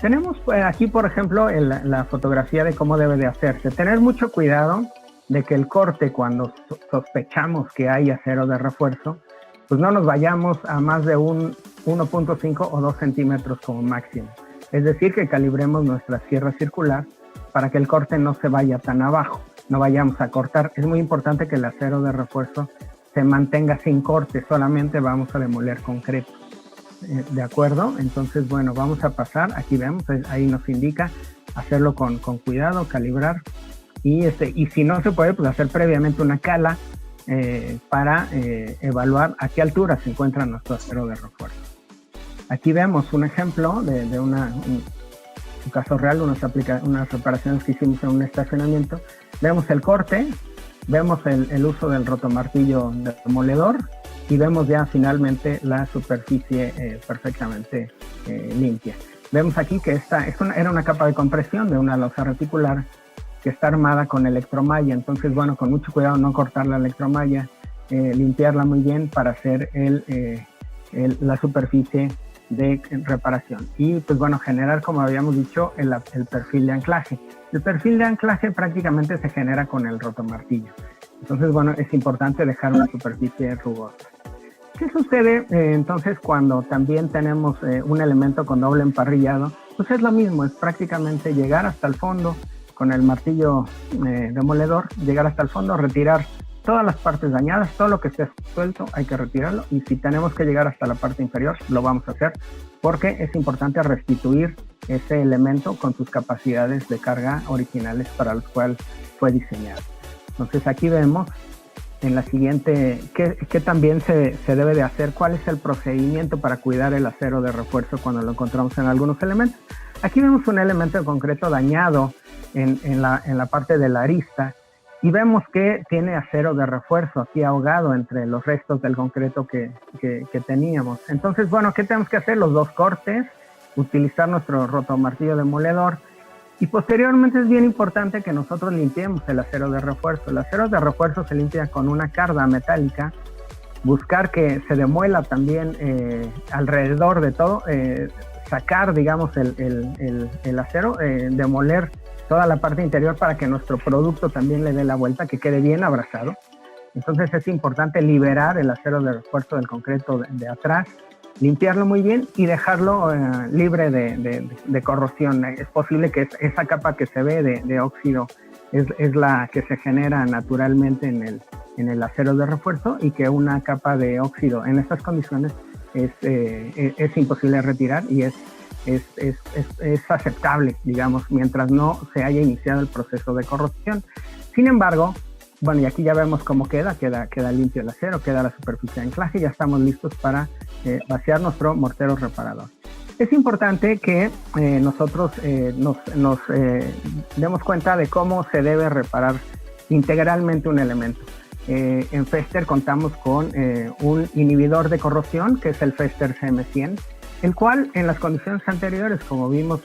Tenemos aquí, por ejemplo, la fotografía de cómo debe de hacerse. Tener mucho cuidado de que el corte, cuando sospechamos que hay acero de refuerzo, pues no nos vayamos a más de un 1.5 o 2 centímetros como máximo. Es decir, que calibremos nuestra sierra circular para que el corte no se vaya tan abajo, no vayamos a cortar. Es muy importante que el acero de refuerzo se mantenga sin corte, solamente vamos a demoler concreto. ¿De acuerdo? Entonces, bueno, vamos a pasar, aquí vemos, ahí nos indica hacerlo con cuidado, calibrar, y si no se puede, pues hacer previamente una cala para evaluar a qué altura se encuentra nuestro acero de refuerzo. Aquí vemos un ejemplo de un caso real, unas reparaciones que hicimos en un estacionamiento. Vemos el corte, vemos el uso del rotomartillo demoledor y vemos ya finalmente la superficie perfectamente limpia. Vemos aquí que era una capa de compresión de una losa reticular que está armada con electromalla. Entonces, bueno, con mucho cuidado no cortar la electromalla, limpiarla muy bien para hacer la superficie de reparación. Y pues bueno, generar, como habíamos dicho, el perfil de anclaje. El perfil de anclaje prácticamente se genera con el rotomartillo. Entonces, bueno, es importante dejar una superficie rugosa. ¿Qué sucede entonces cuando también tenemos un elemento con doble emparrillado? Pues es lo mismo, es prácticamente llegar hasta el fondo con el martillo demoledor, llegar hasta el fondo, retirar todas las partes dañadas, todo lo que esté suelto hay que retirarlo, y si tenemos que llegar hasta la parte inferior, lo vamos a hacer, porque es importante restituir ese elemento con sus capacidades de carga originales para los cuales fue diseñado. Entonces aquí vemos en la siguiente, ¿qué también se debe de hacer? ¿Cuál es el procedimiento para cuidar el acero de refuerzo cuando lo encontramos en algunos elementos? Aquí vemos un elemento de concreto dañado en la parte de la arista y vemos que tiene acero de refuerzo aquí ahogado entre los restos del concreto que teníamos. Entonces, bueno, ¿qué tenemos que hacer? Los dos cortes, utilizar nuestro rotomartillo demoledor. Y posteriormente es bien importante que nosotros limpiemos el acero de refuerzo. El acero de refuerzo se limpia con una carda metálica, buscar que se demuela también alrededor de todo, sacar, digamos, el acero, demoler toda la parte interior para que nuestro producto también le dé la vuelta, que quede bien abrazado. Entonces es importante liberar el acero de refuerzo del concreto de atrás, limpiarlo muy bien y dejarlo libre de corrosión. Es posible que esa capa que se ve de óxido es la que se genera naturalmente en el acero de refuerzo, y que una capa de óxido en estas condiciones es imposible retirar y es aceptable, digamos, mientras no se haya iniciado el proceso de corrosión. Sin embargo, bueno, y aquí ya vemos cómo queda limpio el acero, queda la superficie de anclaje, ya estamos listos para vaciar nuestro mortero reparador. Es importante que nosotros nos demos cuenta de cómo se debe reparar integralmente un elemento. En Fester contamos con un inhibidor de corrosión, que es el Fester CM100, el cual en las condiciones anteriores, como vimos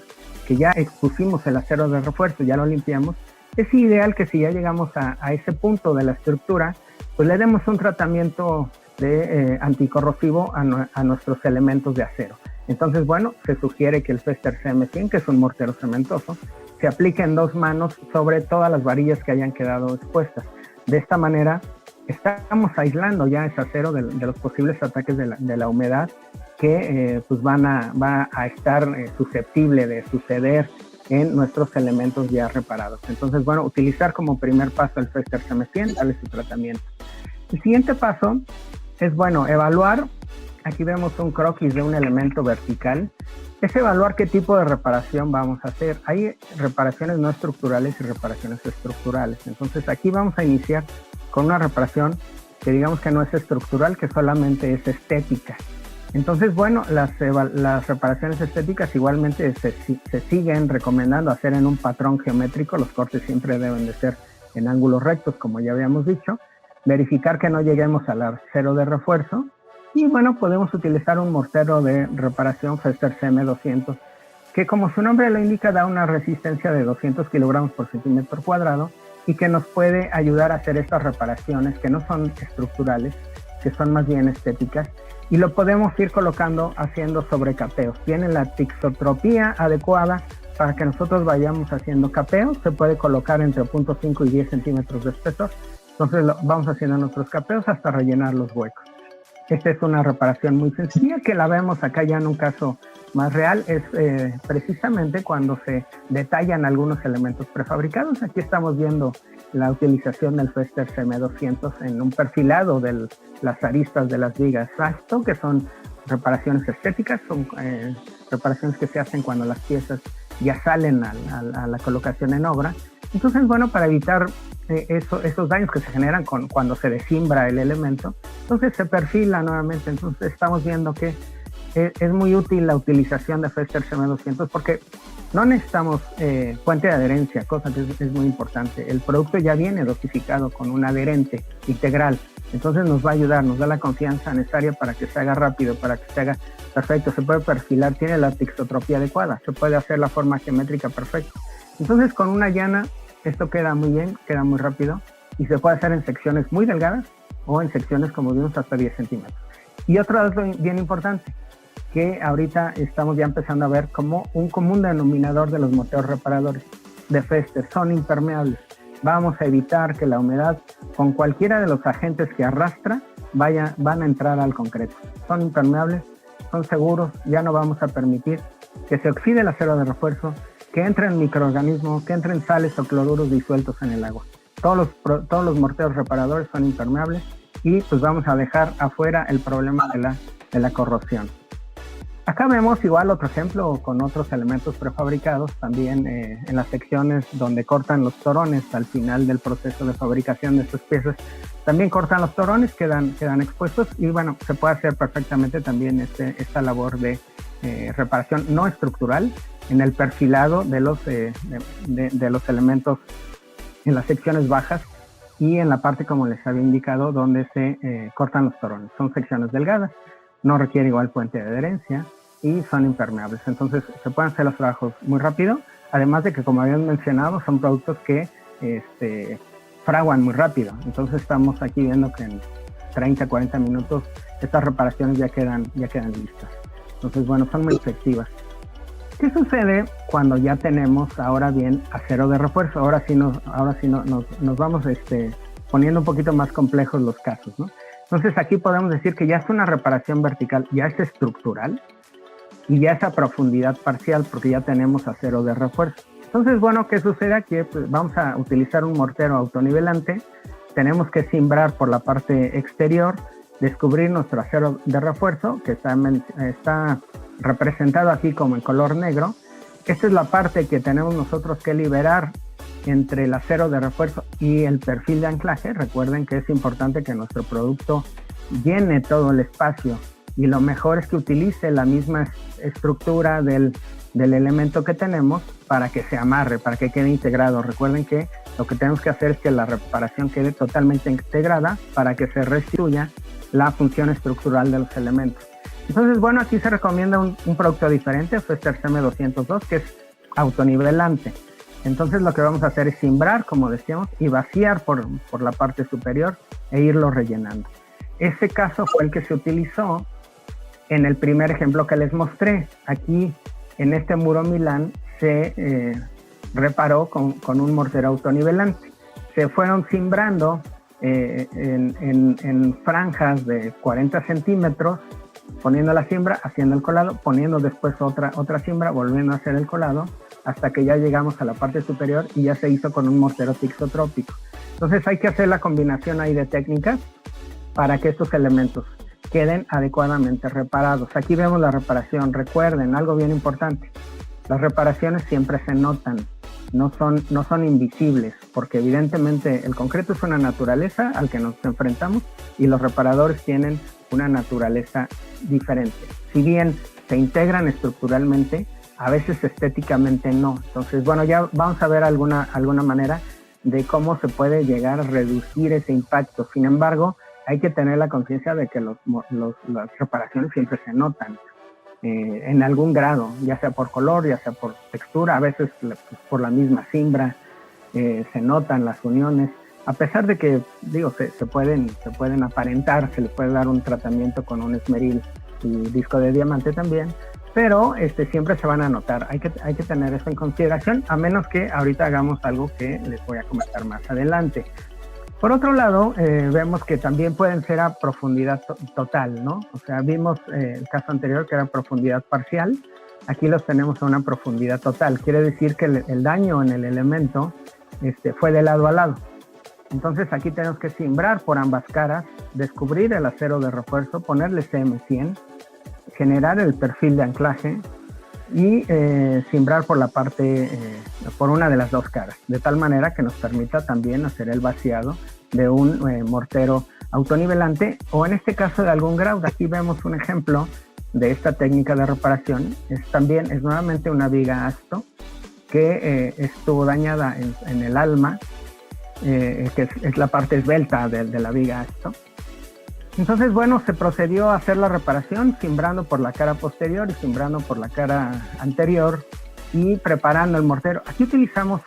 que ya expusimos el acero de refuerzo, ya lo limpiamos, es ideal que si ya llegamos a ese punto de la estructura, pues le demos un tratamiento anticorrosivo a nuestros elementos de acero. Entonces, bueno, se sugiere que el Fester CM100, que es un mortero cementoso, se aplique en 2 manos sobre todas las varillas que hayan quedado expuestas. De esta manera, estamos aislando ya ese acero de los posibles ataques de la humedad que pues va a estar susceptible de suceder en nuestros elementos ya reparados. Entonces, bueno, utilizar como primer paso el Fester CM100, darle su tratamiento. El siguiente paso es, bueno, evaluar. Aquí vemos un croquis de un elemento vertical. Es evaluar qué tipo de reparación vamos a hacer. Hay reparaciones no estructurales y reparaciones estructurales. Entonces, aquí vamos a iniciar con una reparación que digamos que no es estructural, que solamente es estética. Entonces, bueno, las reparaciones estéticas igualmente se siguen recomendando hacer en un patrón geométrico. Los cortes siempre deben de ser en ángulos rectos, como ya habíamos dicho. Verificar que no lleguemos al acero de refuerzo. Y bueno, podemos utilizar un mortero de reparación Fester CM200, que como su nombre lo indica, da una resistencia de 200 kilogramos por centímetro cuadrado y que nos puede ayudar a hacer estas reparaciones que no son estructurales, que son más bien estéticas. Y lo podemos ir colocando haciendo sobrecapeos. Tiene la tixotropía adecuada para que nosotros vayamos haciendo capeos. Se puede colocar entre 0.5 y 10 centímetros de espesor. Entonces vamos haciendo nuestros capeos hasta rellenar los huecos. Esta es una reparación muy sencilla que la vemos acá ya en un caso más real. Es precisamente cuando se detallan algunos elementos prefabricados. Aquí estamos viendo la utilización del Fester CM200 en un perfilado de las aristas de las vigas Rasto, que son reparaciones estéticas, son reparaciones que se hacen cuando las piezas ya salen a la colocación en obra. Entonces, bueno, para evitar esos daños que se generan cuando se descimbra el elemento, entonces se perfila nuevamente. Entonces estamos viendo que es muy útil la utilización de Fester CM200 porque no necesitamos puente de adherencia, cosa que es muy importante. El producto ya viene dosificado con un adherente integral, entonces nos va a ayudar, nos da la confianza necesaria para que se haga rápido, para que se haga perfecto. Se puede perfilar, tiene la tixotropía adecuada, se puede hacer la forma geométrica perfecta. Entonces con una llana esto queda muy bien, queda muy rápido y se puede hacer en secciones muy delgadas o en secciones como vimos hasta 10 centímetros. Y otro dato bien importante, que ahorita estamos ya empezando a ver como un común denominador de los morteros reparadores de Fester, son impermeables. Vamos a evitar que la humedad con cualquiera de los agentes que arrastra van a entrar al concreto. Son impermeables, son seguros, ya no vamos a permitir que se oxide el acero de refuerzo, que entren microorganismos, que entren sales o cloruros disueltos en el agua. Todos los morteros reparadores son impermeables y pues vamos a dejar afuera el problema de la corrosión. Acá vemos igual otro ejemplo con otros elementos prefabricados, también en las secciones donde cortan los torones al final del proceso de fabricación de estas piezas. También cortan los torones, quedan expuestos y bueno, se puede hacer perfectamente también esta labor de reparación no estructural en el perfilado de los elementos en las secciones bajas y en la parte, como les había indicado, donde se cortan los torones. Son secciones delgadas, no requiere igual puente de adherencia y son impermeables. Entonces se pueden hacer los trabajos muy rápido, además de que, como habían mencionado, son productos que fraguan muy rápido. Entonces estamos aquí viendo que en 30, 40 minutos estas reparaciones ya quedan listas. Entonces, bueno, son muy efectivas. ¿Qué sucede cuando ya tenemos ahora bien acero de refuerzo? Ahora sí nos vamos poniendo un poquito más complejos los casos, ¿no? Entonces aquí podemos decir que ya es una reparación vertical, ya es estructural y ya es a profundidad parcial porque ya tenemos acero de refuerzo. Entonces, bueno, ¿qué sucede aquí? Pues vamos a utilizar un mortero autonivelante, tenemos que cimbrar por la parte exterior, descubrir nuestro acero de refuerzo que está representado aquí como en color negro. Esta es la parte que tenemos nosotros que liberar entre el acero de refuerzo y el perfil de anclaje. Recuerden que es importante que nuestro producto llene todo el espacio y lo mejor es que utilice la misma estructura del elemento que tenemos para que se amarre, para que quede integrado. Recuerden que lo que tenemos que hacer es que la reparación quede totalmente integrada para que se restituya la función estructural de los elementos. Entonces, bueno, aquí se recomienda un producto diferente, Fester CM202, que es autonivelante. Entonces lo que vamos a hacer es cimbrar, como decíamos, y vaciar por la parte superior e irlo rellenando. Ese caso fue el que se utilizó en el primer ejemplo que les mostré. Aquí, en este muro Milán, se reparó con un mortero autonivelante. Se fueron cimbrando en franjas de 40 centímetros, poniendo la cimbra, haciendo el colado, poniendo después otra cimbra, volviendo a hacer el colado, hasta que ya llegamos a la parte superior y ya se hizo con un mortero tixotrópico. Entonces hay que hacer la combinación ahí de técnicas para que estos elementos queden adecuadamente reparados. Aquí vemos la reparación. Recuerden algo bien importante: las reparaciones siempre se notan, no son invisibles, porque evidentemente el concreto es una naturaleza al que nos enfrentamos y los reparadores tienen una naturaleza diferente. Si bien se integran estructuralmente, a veces estéticamente no. Entonces, bueno, ya vamos a ver alguna manera de cómo se puede llegar a reducir ese impacto. Sin embargo, hay que tener la conciencia de que las reparaciones siempre se notan en algún grado, ya sea por color, ya sea por textura, a veces por la misma cimbra, se notan las uniones. A pesar de que, digo, se pueden aparentar, se le puede dar un tratamiento con un esmeril y disco de diamante también, pero siempre se van a notar. Hay que tener eso en consideración, a menos que ahorita hagamos algo que les voy a comentar más adelante. Por otro lado, vemos que también pueden ser a profundidad total, ¿no? O sea, vimos el caso anterior que era profundidad parcial, aquí los tenemos a una profundidad total. Quiere decir que el daño en el elemento fue de lado a lado. Entonces aquí tenemos que cimbrar por ambas caras, descubrir el acero de refuerzo, ponerle CM100, generar el perfil de anclaje y cimbrar por la parte, por una de las dos caras, de tal manera que nos permita también hacer el vaciado de un mortero autonivelante o en este caso de algún grout. Aquí vemos un ejemplo de esta técnica de reparación es nuevamente una viga ASTO que estuvo dañada en el alma, que es la parte esbelta de la viga ASTO. Entonces, bueno, se procedió a hacer la reparación, cimbrando por la cara posterior y cimbrando por la cara anterior y preparando el mortero. Aquí utilizamos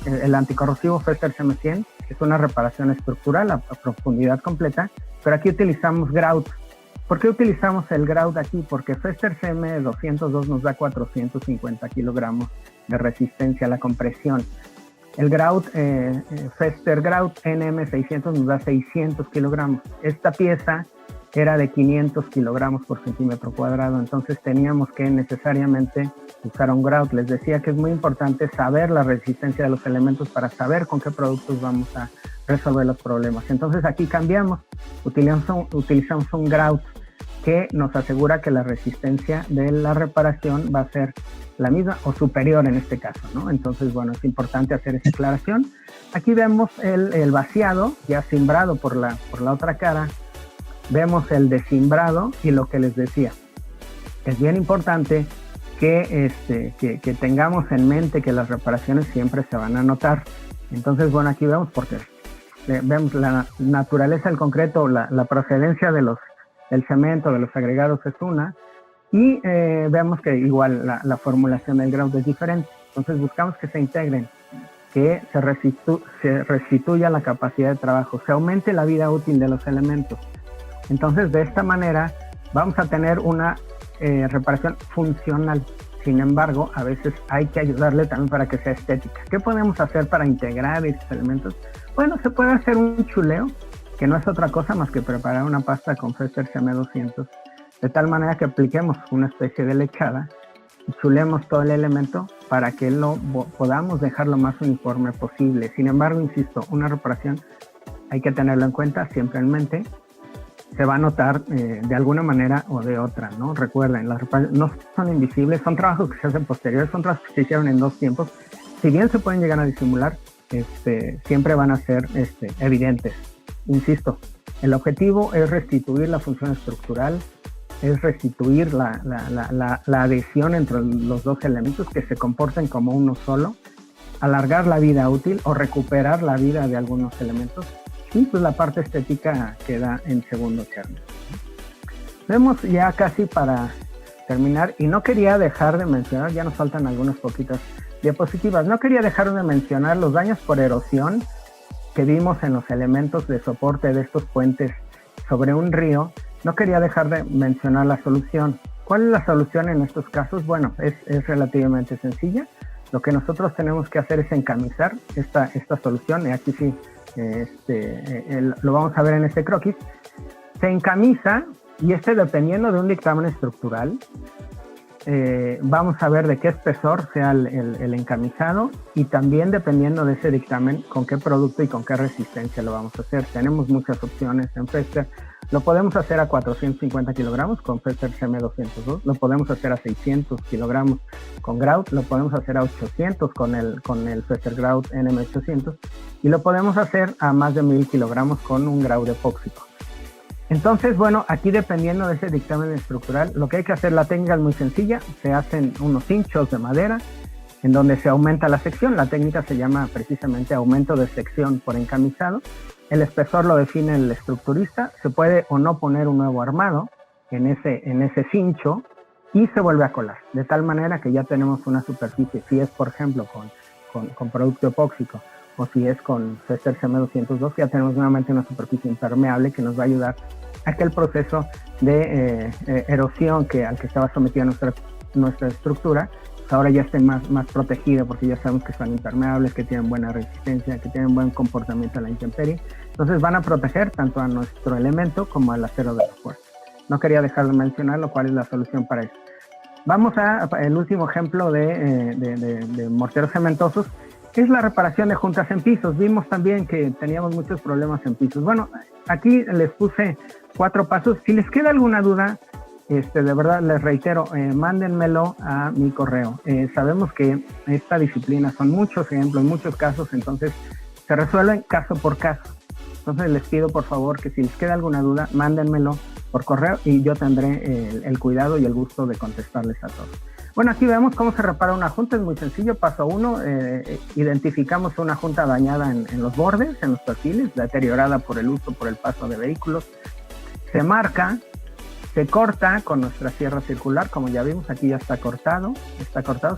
el anticorrosivo Fester CM100, que es una reparación estructural a profundidad completa, pero aquí utilizamos grout. ¿Por qué utilizamos el grout aquí? Porque Fester CM202 nos da 450 kilogramos de resistencia a la compresión. El grout, Fester Grout NM600 nos da 600 kilogramos. Esta pieza era de 500 kilogramos por centímetro cuadrado, entonces teníamos que necesariamente usar un grout. Les decía que es muy importante saber la resistencia de los elementos para saber con qué productos vamos a resolver los problemas. Entonces aquí cambiamos, utilizamos un grout que nos asegura que la resistencia de la reparación va a ser la misma o superior en este caso, ¿no? Entonces, bueno, es importante hacer esa aclaración. Aquí vemos el vaciado ya cimbrado por la otra cara. Vemos el desimbrado y lo que les decía. Es bien importante que tengamos en mente que las reparaciones siempre se van a notar. Entonces, bueno, aquí vemos vemos la naturaleza del concreto, la procedencia del cemento, de los agregados es una, y vemos que igual la formulación del grout es diferente. Entonces buscamos que se integren, que se restituya la capacidad de trabajo, se aumente la vida útil de los elementos. Entonces de esta manera vamos a tener una reparación funcional. Sin embargo, a veces hay que ayudarle también para que sea estética. ¿Qué podemos hacer para integrar estos elementos? Bueno, se puede hacer un chuleo, que no es otra cosa más que preparar una pasta con Fester CM200, de tal manera que apliquemos una especie de lechada y chulemos todo el elemento para que podamos dejar lo más uniforme posible. Sin embargo, insisto, una reparación hay que tenerlo en cuenta, siempre en mente, se va a notar de alguna manera o de otra, ¿no? Recuerden, las reparaciones no son invisibles, son trabajos que se hacen posteriores, son trabajos que se hicieron en 2 tiempos. Si bien se pueden llegar a disimular, siempre van a ser evidentes. Insisto, el objetivo es restituir la función estructural, es restituir la adhesión entre los dos elementos, que se comporten como uno solo, alargar la vida útil o recuperar la vida de algunos elementos, y pues la parte estética queda en segundo término. Vemos ya casi para terminar, y no quería dejar de mencionar, ya nos faltan algunas poquitas diapositivas, no quería dejar de mencionar los daños por erosión que vimos en los elementos de soporte de estos puentes sobre un río. No quería dejar de mencionar la solución. ¿Cuál es la solución en estos casos? Bueno, es relativamente sencilla. Lo que nosotros tenemos que hacer es encamisar esta solución, y aquí sí lo vamos a ver en este croquis. Se encamisa, y dependiendo de un dictamen estructural, vamos a ver de qué espesor sea el encamisado, y también dependiendo de ese dictamen con qué producto y con qué resistencia lo vamos a hacer. Tenemos muchas opciones en Fester. Lo podemos hacer a 450 kilogramos con Fester CM202, lo podemos hacer a 600 kilogramos con grout, lo podemos hacer a 800 con el Fester Grout NM800, y lo podemos hacer a más de 1000 kilogramos con un grout epóxico. Entonces, bueno, aquí dependiendo de ese dictamen estructural, lo que hay que hacer, la técnica es muy sencilla. Se hacen unos hinchos de madera en donde se aumenta la sección. La técnica se llama precisamente aumento de sección por encamisado. El espesor lo define el estructurista. Se puede o no poner un nuevo armado en ese cincho, y se vuelve a colar, de tal manera que ya tenemos una superficie. Si es, por ejemplo, con producto epóxico, o si es con Fester CM202, ya tenemos nuevamente una superficie impermeable que nos va a ayudar a que el proceso de erosión al que estaba sometida nuestra estructura, pues ahora ya esté más protegido, porque ya sabemos que son impermeables, que tienen buena resistencia, que tienen buen comportamiento a la intemperie. Entonces van a proteger tanto a nuestro elemento como al acero de la fuerza. No quería dejar de mencionar cuál es la solución para eso. Vamos al último ejemplo de morteros cementosos, que es la reparación de juntas en pisos. Vimos también que teníamos muchos problemas en pisos. Bueno, aquí les puse 4 pasos. Si les queda alguna duda, de verdad les reitero, mándenmelo a mi correo. Sabemos que esta disciplina son muchos ejemplos, muchos casos, entonces se resuelven caso por caso. Entonces les pido por favor que si les queda alguna duda, mándenmelo por correo y yo tendré el cuidado y el gusto de contestarles a todos. Bueno, aquí vemos cómo se repara una junta, es muy sencillo. Paso 1, identificamos una junta dañada en los bordes, en los perfiles, deteriorada por el uso, por el paso de vehículos. Se marca, se corta con nuestra sierra circular, como ya vimos, aquí ya está cortado,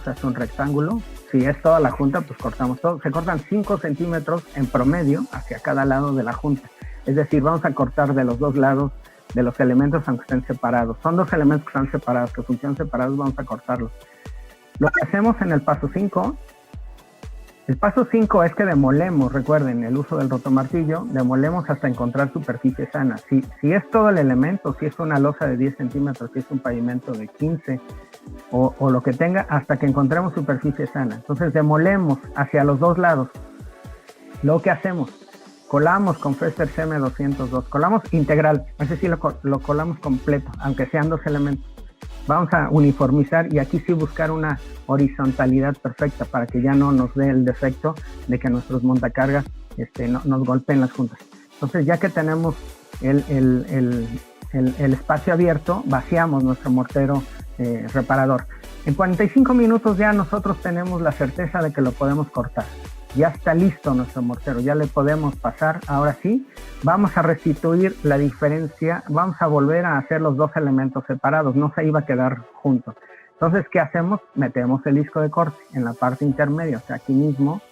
se hace un rectángulo. Si es toda la junta, pues cortamos todo. Se cortan 5 centímetros en promedio hacia cada lado de la junta. Es decir, vamos a cortar de los dos lados de los elementos aunque estén separados. Son dos elementos que están separados, que funcionan separados, vamos a cortarlos. Lo que hacemos en el paso 5, el paso 5 es que demolemos, recuerden, el uso del rotomartillo, demolemos hasta encontrar superficie sana. Si es todo el elemento, si es una losa de 10 centímetros, si es un pavimento de 15 o lo que tenga, hasta que encontremos superficie sana. Entonces demolemos hacia los dos lados. Lo que hacemos, colamos con Fester CM202, colamos integral, es decir, lo colamos completo, aunque sean dos elementos. Vamos a uniformizar y aquí sí buscar una horizontalidad perfecta para que ya no nos dé el defecto de que nuestros montacargas no, nos golpeen las juntas. Entonces, ya que tenemos el espacio abierto, vaciamos nuestro mortero reparador. En 45 minutos ya nosotros tenemos la certeza de que lo podemos cortar. Ya está listo nuestro mortero, ya le podemos pasar. Ahora sí, vamos a restituir la diferencia, vamos a volver a hacer los dos elementos separados, no se iba a quedar juntos. Entonces, ¿qué hacemos? Metemos el disco de corte en la parte intermedia, o sea, aquí mismo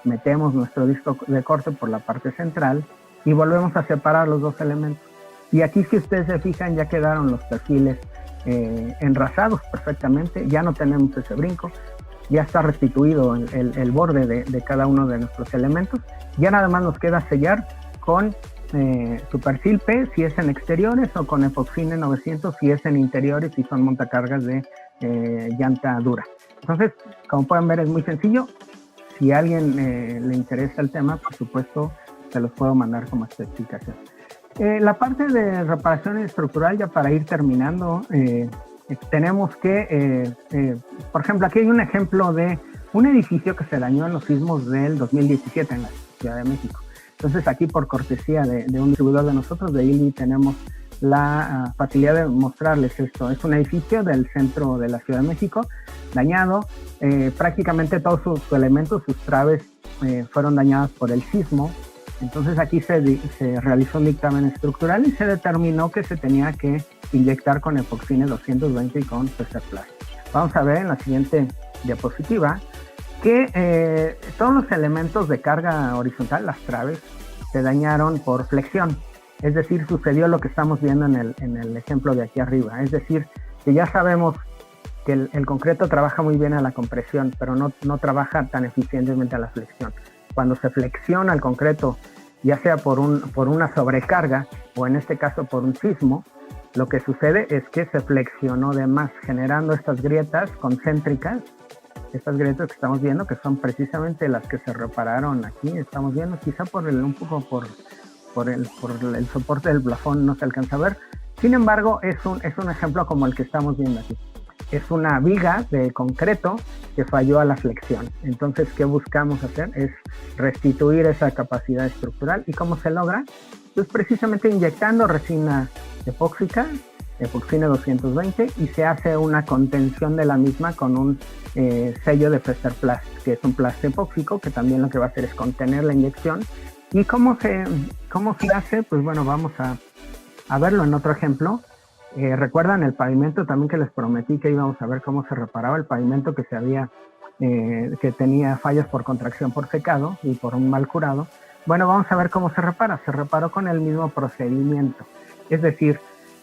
metemos nuestro disco de corte por la parte central y volvemos a separar los dos elementos. Y aquí, si ustedes se fijan, ya quedaron los perfiles enrasados perfectamente, ya no tenemos ese brinco. Ya está restituido el borde de cada uno de nuestros elementos. Ya nada más nos queda sellar con Super-Sil P si es en exteriores o con Epoxine 900 si es en interiores y son montacargas de llanta dura. Entonces, como pueden ver, es muy sencillo. Si a alguien le interesa el tema, por supuesto, se los puedo mandar como especificación. La parte de reparación estructural, ya para ir terminando, tenemos que, por ejemplo, aquí hay un ejemplo de un edificio que se dañó en los sismos del 2017 en la Ciudad de México. Entonces, aquí por cortesía de un distribuidor de nosotros, de ILI, tenemos la facilidad de mostrarles esto. Es un edificio del centro de la Ciudad de México, dañado. Prácticamente todos sus elementos, sus traves, fueron dañadas por el sismo. Entonces aquí se realizó un dictamen estructural y se determinó que se tenía que inyectar con Epoxine 220 y con Festerplast. Vamos a ver en la siguiente diapositiva que todos los elementos de carga horizontal, las traves, se dañaron por flexión. Es decir, sucedió lo que estamos viendo en el ejemplo de aquí arriba. Es decir, que ya sabemos que el concreto trabaja muy bien a la compresión, pero no trabaja tan eficientemente a la flexión. Cuando se flexiona el concreto, ya sea por una sobrecarga o en este caso por un sismo, lo que sucede es que se flexionó de más, generando estas grietas concéntricas, estas grietas que estamos viendo, que son precisamente las que se repararon aquí. Estamos viendo quizá un poco por el soporte del plafón no se alcanza a ver. Sin embargo, es un ejemplo como el que estamos viendo aquí. Es una viga de concreto que falló a la flexión. Entonces, ¿qué buscamos hacer? Es restituir esa capacidad estructural. ¿Y cómo se logra? Pues precisamente inyectando resina epóxica, Epoxine 220, y se hace una contención de la misma con un sello de Festerplast, que es un plast epóxico, que también lo que va a hacer es contener la inyección. ¿Y cómo se hace? Pues bueno, vamos a verlo en otro ejemplo. ¿Recuerdan el pavimento también que les prometí que íbamos a ver cómo se reparaba? El pavimento que que tenía fallas por contracción por secado y por un mal curado. Bueno, vamos a ver cómo se repara. Se reparó con el mismo procedimiento. Es decir,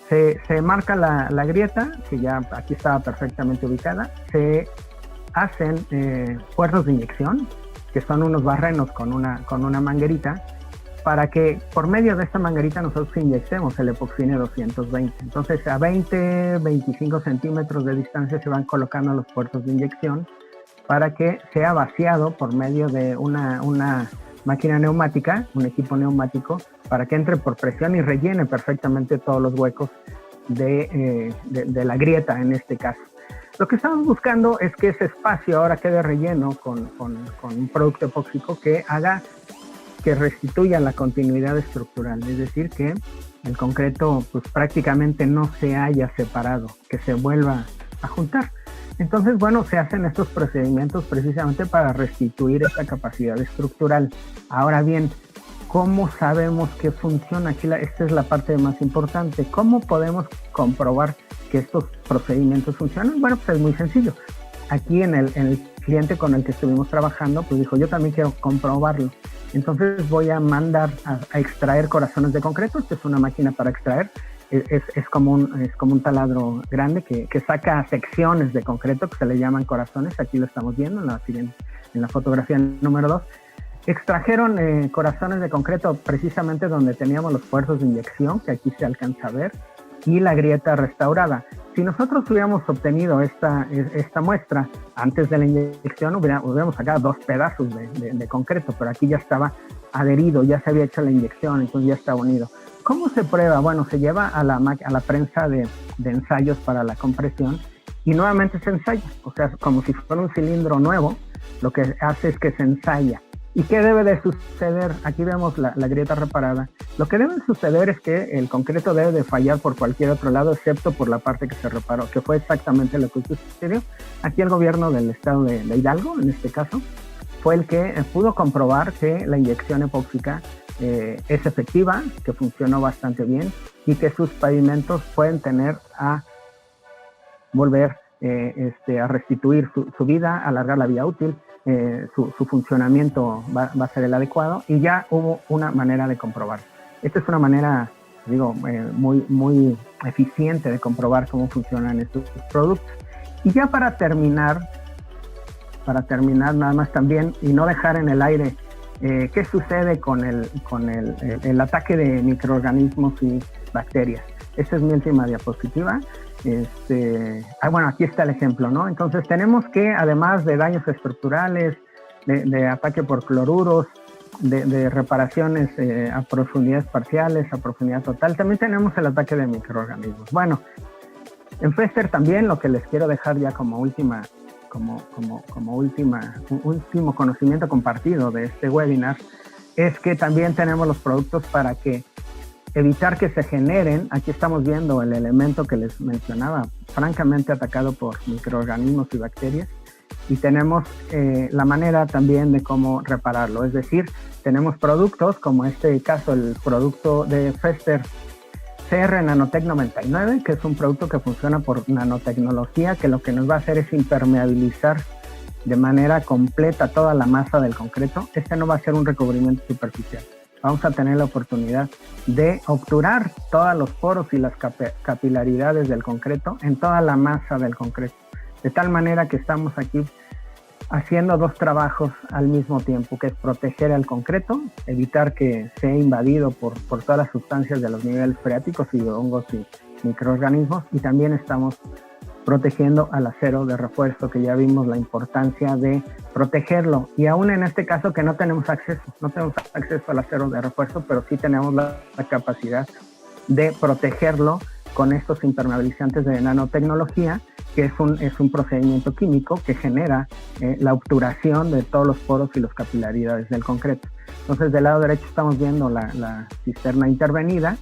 se marca la grieta, que ya aquí estaba perfectamente ubicada. Se hacen puertos de inyección, que son unos barrenos con una manguerita, para que por medio de esta manguerita nosotros inyectemos el Epoxine 220. Entonces, a 20-25 centímetros de distancia se van colocando los puertos de inyección para que sea vaciado por medio de una máquina neumática, un equipo neumático, para que entre por presión y rellene perfectamente todos los huecos de la grieta en este caso. Lo que estamos buscando es que ese espacio ahora quede relleno con un producto epóxico que que restituya la continuidad estructural, es decir, que el concreto pues prácticamente no se haya separado, que se vuelva a juntar. Entonces, bueno, se hacen estos procedimientos precisamente para restituir esa capacidad estructural. Ahora bien, ¿cómo sabemos que funciona? Aquí esta es la parte más importante. ¿Cómo podemos comprobar que estos procedimientos funcionan? Bueno, pues es muy sencillo. Aquí en el cliente con el que estuvimos trabajando, pues dijo, yo también quiero comprobarlo. Entonces voy a mandar a extraer corazones de concreto. Esta es una máquina para extraer. Es como un taladro grande que saca secciones de concreto que se le llaman corazones. Aquí lo estamos viendo en la fotografía número 2. Extrajeron corazones de concreto precisamente donde teníamos los puertos de inyección, que aquí se alcanza a ver, y la grieta restaurada. Si nosotros hubiéramos obtenido esta muestra antes de la inyección, hubiéramos sacado 2 pedazos de concreto, pero aquí ya estaba adherido, ya se había hecho la inyección, entonces ya está unido. ¿Cómo se prueba? Bueno, se lleva a la prensa de ensayos para la compresión y nuevamente se ensaya. O sea, como si fuera un cilindro nuevo, lo que hace es que se ensaya. ¿Y qué debe de suceder? Aquí vemos la grieta reparada. Lo que debe suceder es que el concreto debe de fallar por cualquier otro lado, excepto por la parte que se reparó, que fue exactamente lo que sucedió. Aquí el gobierno del estado de Hidalgo, en este caso, fue el que pudo comprobar que la inyección epóxica es efectiva, que funcionó bastante bien y que sus pavimentos pueden volver a restituir su vida, alargar la vida útil, su funcionamiento va a ser el adecuado y ya hubo una manera de comprobar. Esta es una manera, muy eficiente de comprobar cómo funcionan estos productos. Y ya para terminar nada más también y no dejar en el aire qué sucede con el ataque de microorganismos y bacterias. Esta es mi última diapositiva. Bueno, aquí está el ejemplo, ¿no? Entonces tenemos que, además de daños estructurales, de ataque por cloruros, de reparaciones a profundidades parciales, a profundidad total, también tenemos el ataque de microorganismos. Bueno, en Fester también lo que les quiero dejar ya como último conocimiento compartido de este webinar es que también tenemos los productos para evitar que se generen. Aquí estamos viendo el elemento que les mencionaba, francamente atacado por microorganismos y bacterias, y tenemos la manera también de cómo repararlo, es decir, tenemos productos como este caso, el producto de Fester CR Nanotec 99, que es un producto que funciona por nanotecnología, que lo que nos va a hacer es impermeabilizar de manera completa toda la masa del concreto. Este no va a ser un recubrimiento superficial. Vamos a tener la oportunidad de obturar todos los poros y las capilaridades del concreto en toda la masa del concreto. De tal manera que estamos aquí haciendo 2 trabajos al mismo tiempo, que es proteger al concreto, evitar que sea invadido por todas las sustancias de los niveles freáticos y hongos y microorganismos, y también estamos protegiendo al acero de refuerzo, que ya vimos la importancia de protegerlo, y aún en este caso que no tenemos acceso al acero de refuerzo, pero sí tenemos la capacidad de protegerlo con estos impermeabilizantes de nanotecnología, que es un procedimiento químico que genera la obturación de todos los poros y las capilaridades del concreto. Entonces, del lado derecho estamos viendo la cisterna intervenida,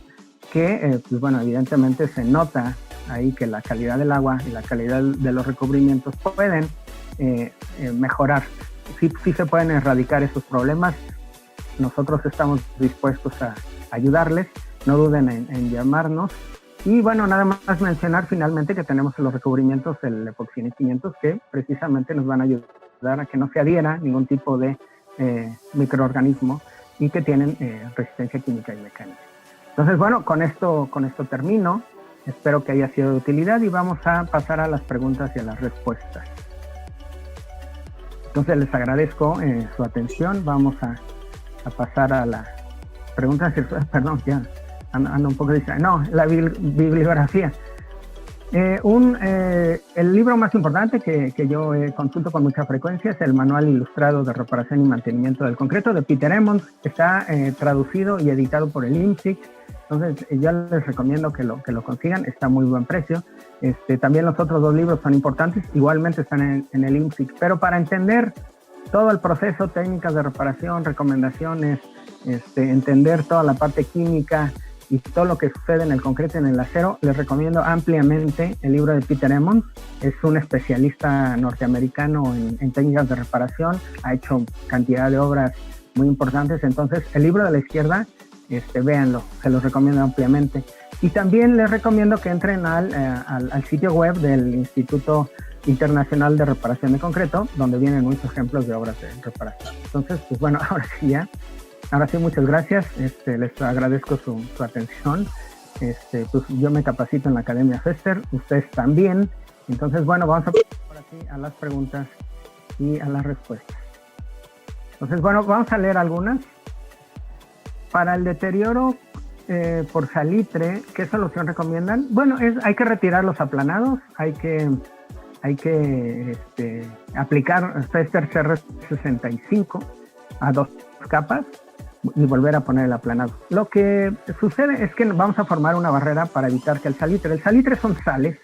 que, evidentemente se nota ahí que la calidad del agua y la calidad de los recubrimientos pueden mejorar. Sí se pueden erradicar esos problemas. Nosotros estamos dispuestos a ayudarles. No duden en llamarnos. Y bueno, nada más mencionar finalmente que tenemos los recubrimientos, el Epoxine 500, que precisamente nos van a ayudar a que no se adhiera ningún tipo de microorganismo y que tienen resistencia química y mecánica. Entonces, bueno, con esto termino. Espero que haya sido de utilidad y vamos a pasar a las preguntas y a las respuestas. Entonces, les agradezco su atención. Vamos a pasar a las preguntas y respuestas. Perdón, ya ando un poco distraído. No, la bibliografía. El libro más importante que yo consulto con mucha frecuencia es el Manual Ilustrado de Reparación y Mantenimiento del Concreto de Peter Emmons. Está traducido y editado por el IMSIC. Entonces, yo les recomiendo que lo consigan. Está a muy buen precio. También los otros 2 libros son importantes. Igualmente están en el IMSIC. Pero para entender todo el proceso, técnicas de reparación, recomendaciones, entender toda la parte química y todo lo que sucede en el concreto y en el acero, les recomiendo ampliamente el libro de Peter Emmons. Es un especialista norteamericano en técnicas de reparación, ha hecho cantidad de obras muy importantes. Entonces, el libro de la izquierda, véanlo, se los recomiendo ampliamente. Y también les recomiendo que entren al sitio web del Instituto Internacional de Reparación de Concreto, donde vienen muchos ejemplos de obras de reparación. Entonces, pues bueno, ahora sí, muchas gracias. Les agradezco su atención. Pues yo me capacito en la Academia Fester, ustedes también. Entonces, bueno, vamos a pasar ahora sí a las preguntas y a las respuestas. Entonces, bueno, vamos a leer algunas. Para el deterioro por salitre, ¿qué solución recomiendan? Bueno, hay que retirar los aplanados, hay que aplicar Fester CR65 a 2 capas y volver a poner el aplanado. Lo que sucede es que vamos a formar una barrera para evitar que el salitre son sales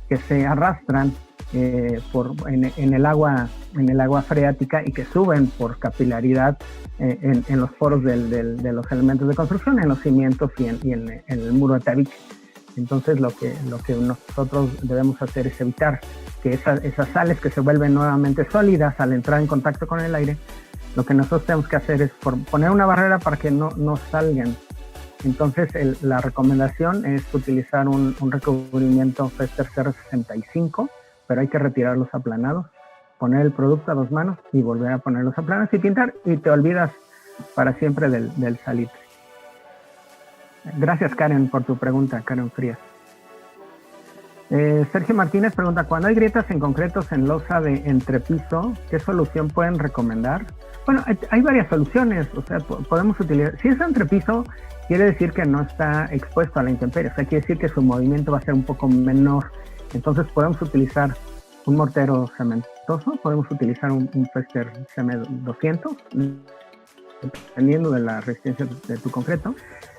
que se arrastran en el agua freática y que suben por capilaridad en los poros de los elementos de construcción, en los cimientos y en el muro de tabique. Entonces lo que nosotros debemos hacer es evitar que esas sales que se vuelven nuevamente sólidas al entrar en contacto con el aire, lo que nosotros tenemos que hacer es poner una barrera para que no salgan. Entonces la recomendación es utilizar un recubrimiento Fester CR65, pero hay que retirar los aplanados, poner el producto a 2 manos y volver a poner los aplanados y pintar, y te olvidas para siempre del salitre. Gracias, Karen, por tu pregunta, Karen Frías. Sergio Martínez pregunta, cuando hay grietas en concretos en losa de entrepiso, ¿qué solución pueden recomendar? Bueno, hay varias soluciones, o sea, podemos utilizar, si es entrepiso, quiere decir que no está expuesto a la intemperie, o sea, quiere decir que su movimiento va a ser un poco menor. Entonces podemos utilizar un mortero cementoso, podemos utilizar un Fester CM200, dependiendo de la resistencia de tu concreto.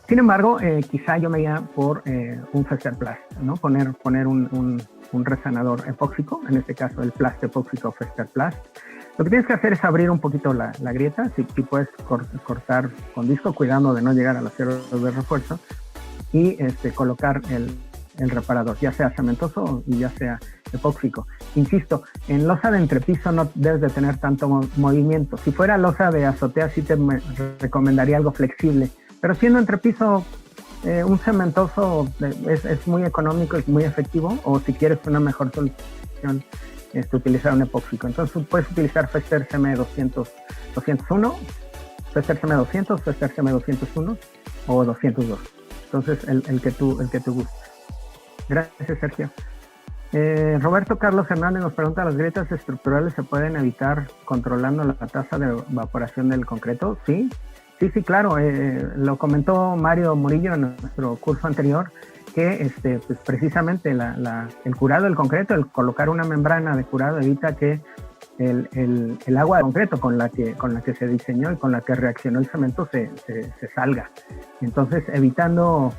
Sin embargo, quizá yo me iría por un Fester Plast, ¿no? Poner un resanador epóxico, en este caso el Plast epóxico Fester Plast. Lo que tienes que hacer es abrir un poquito la grieta, si puedes cortar con disco, cuidando de no llegar al acero de refuerzo, y colocar el reparador, ya sea cementoso y ya sea epóxico. Insisto, en losa de entrepiso no debes de tener tanto movimiento. Si fuera losa de azotea, sí te recomendaría algo flexible, pero siendo entrepiso, un cementoso es muy económico y muy efectivo, o si quieres una mejor solución, utilizar un epóxico. Entonces puedes utilizar Fester CM201, Fester CM200, Fester CM201 o 202. Entonces el que tú gustes. Gracias, Sergio. Roberto Carlos Hernández nos pregunta, ¿las grietas estructurales se pueden evitar controlando la tasa de evaporación del concreto? Sí, claro. Lo comentó Mario Murillo en nuestro curso anterior, que pues precisamente el curado del concreto, el colocar una membrana de curado, evita que el agua de concreto con la que se diseñó y con la que reaccionó el cemento se salga. Entonces, evitando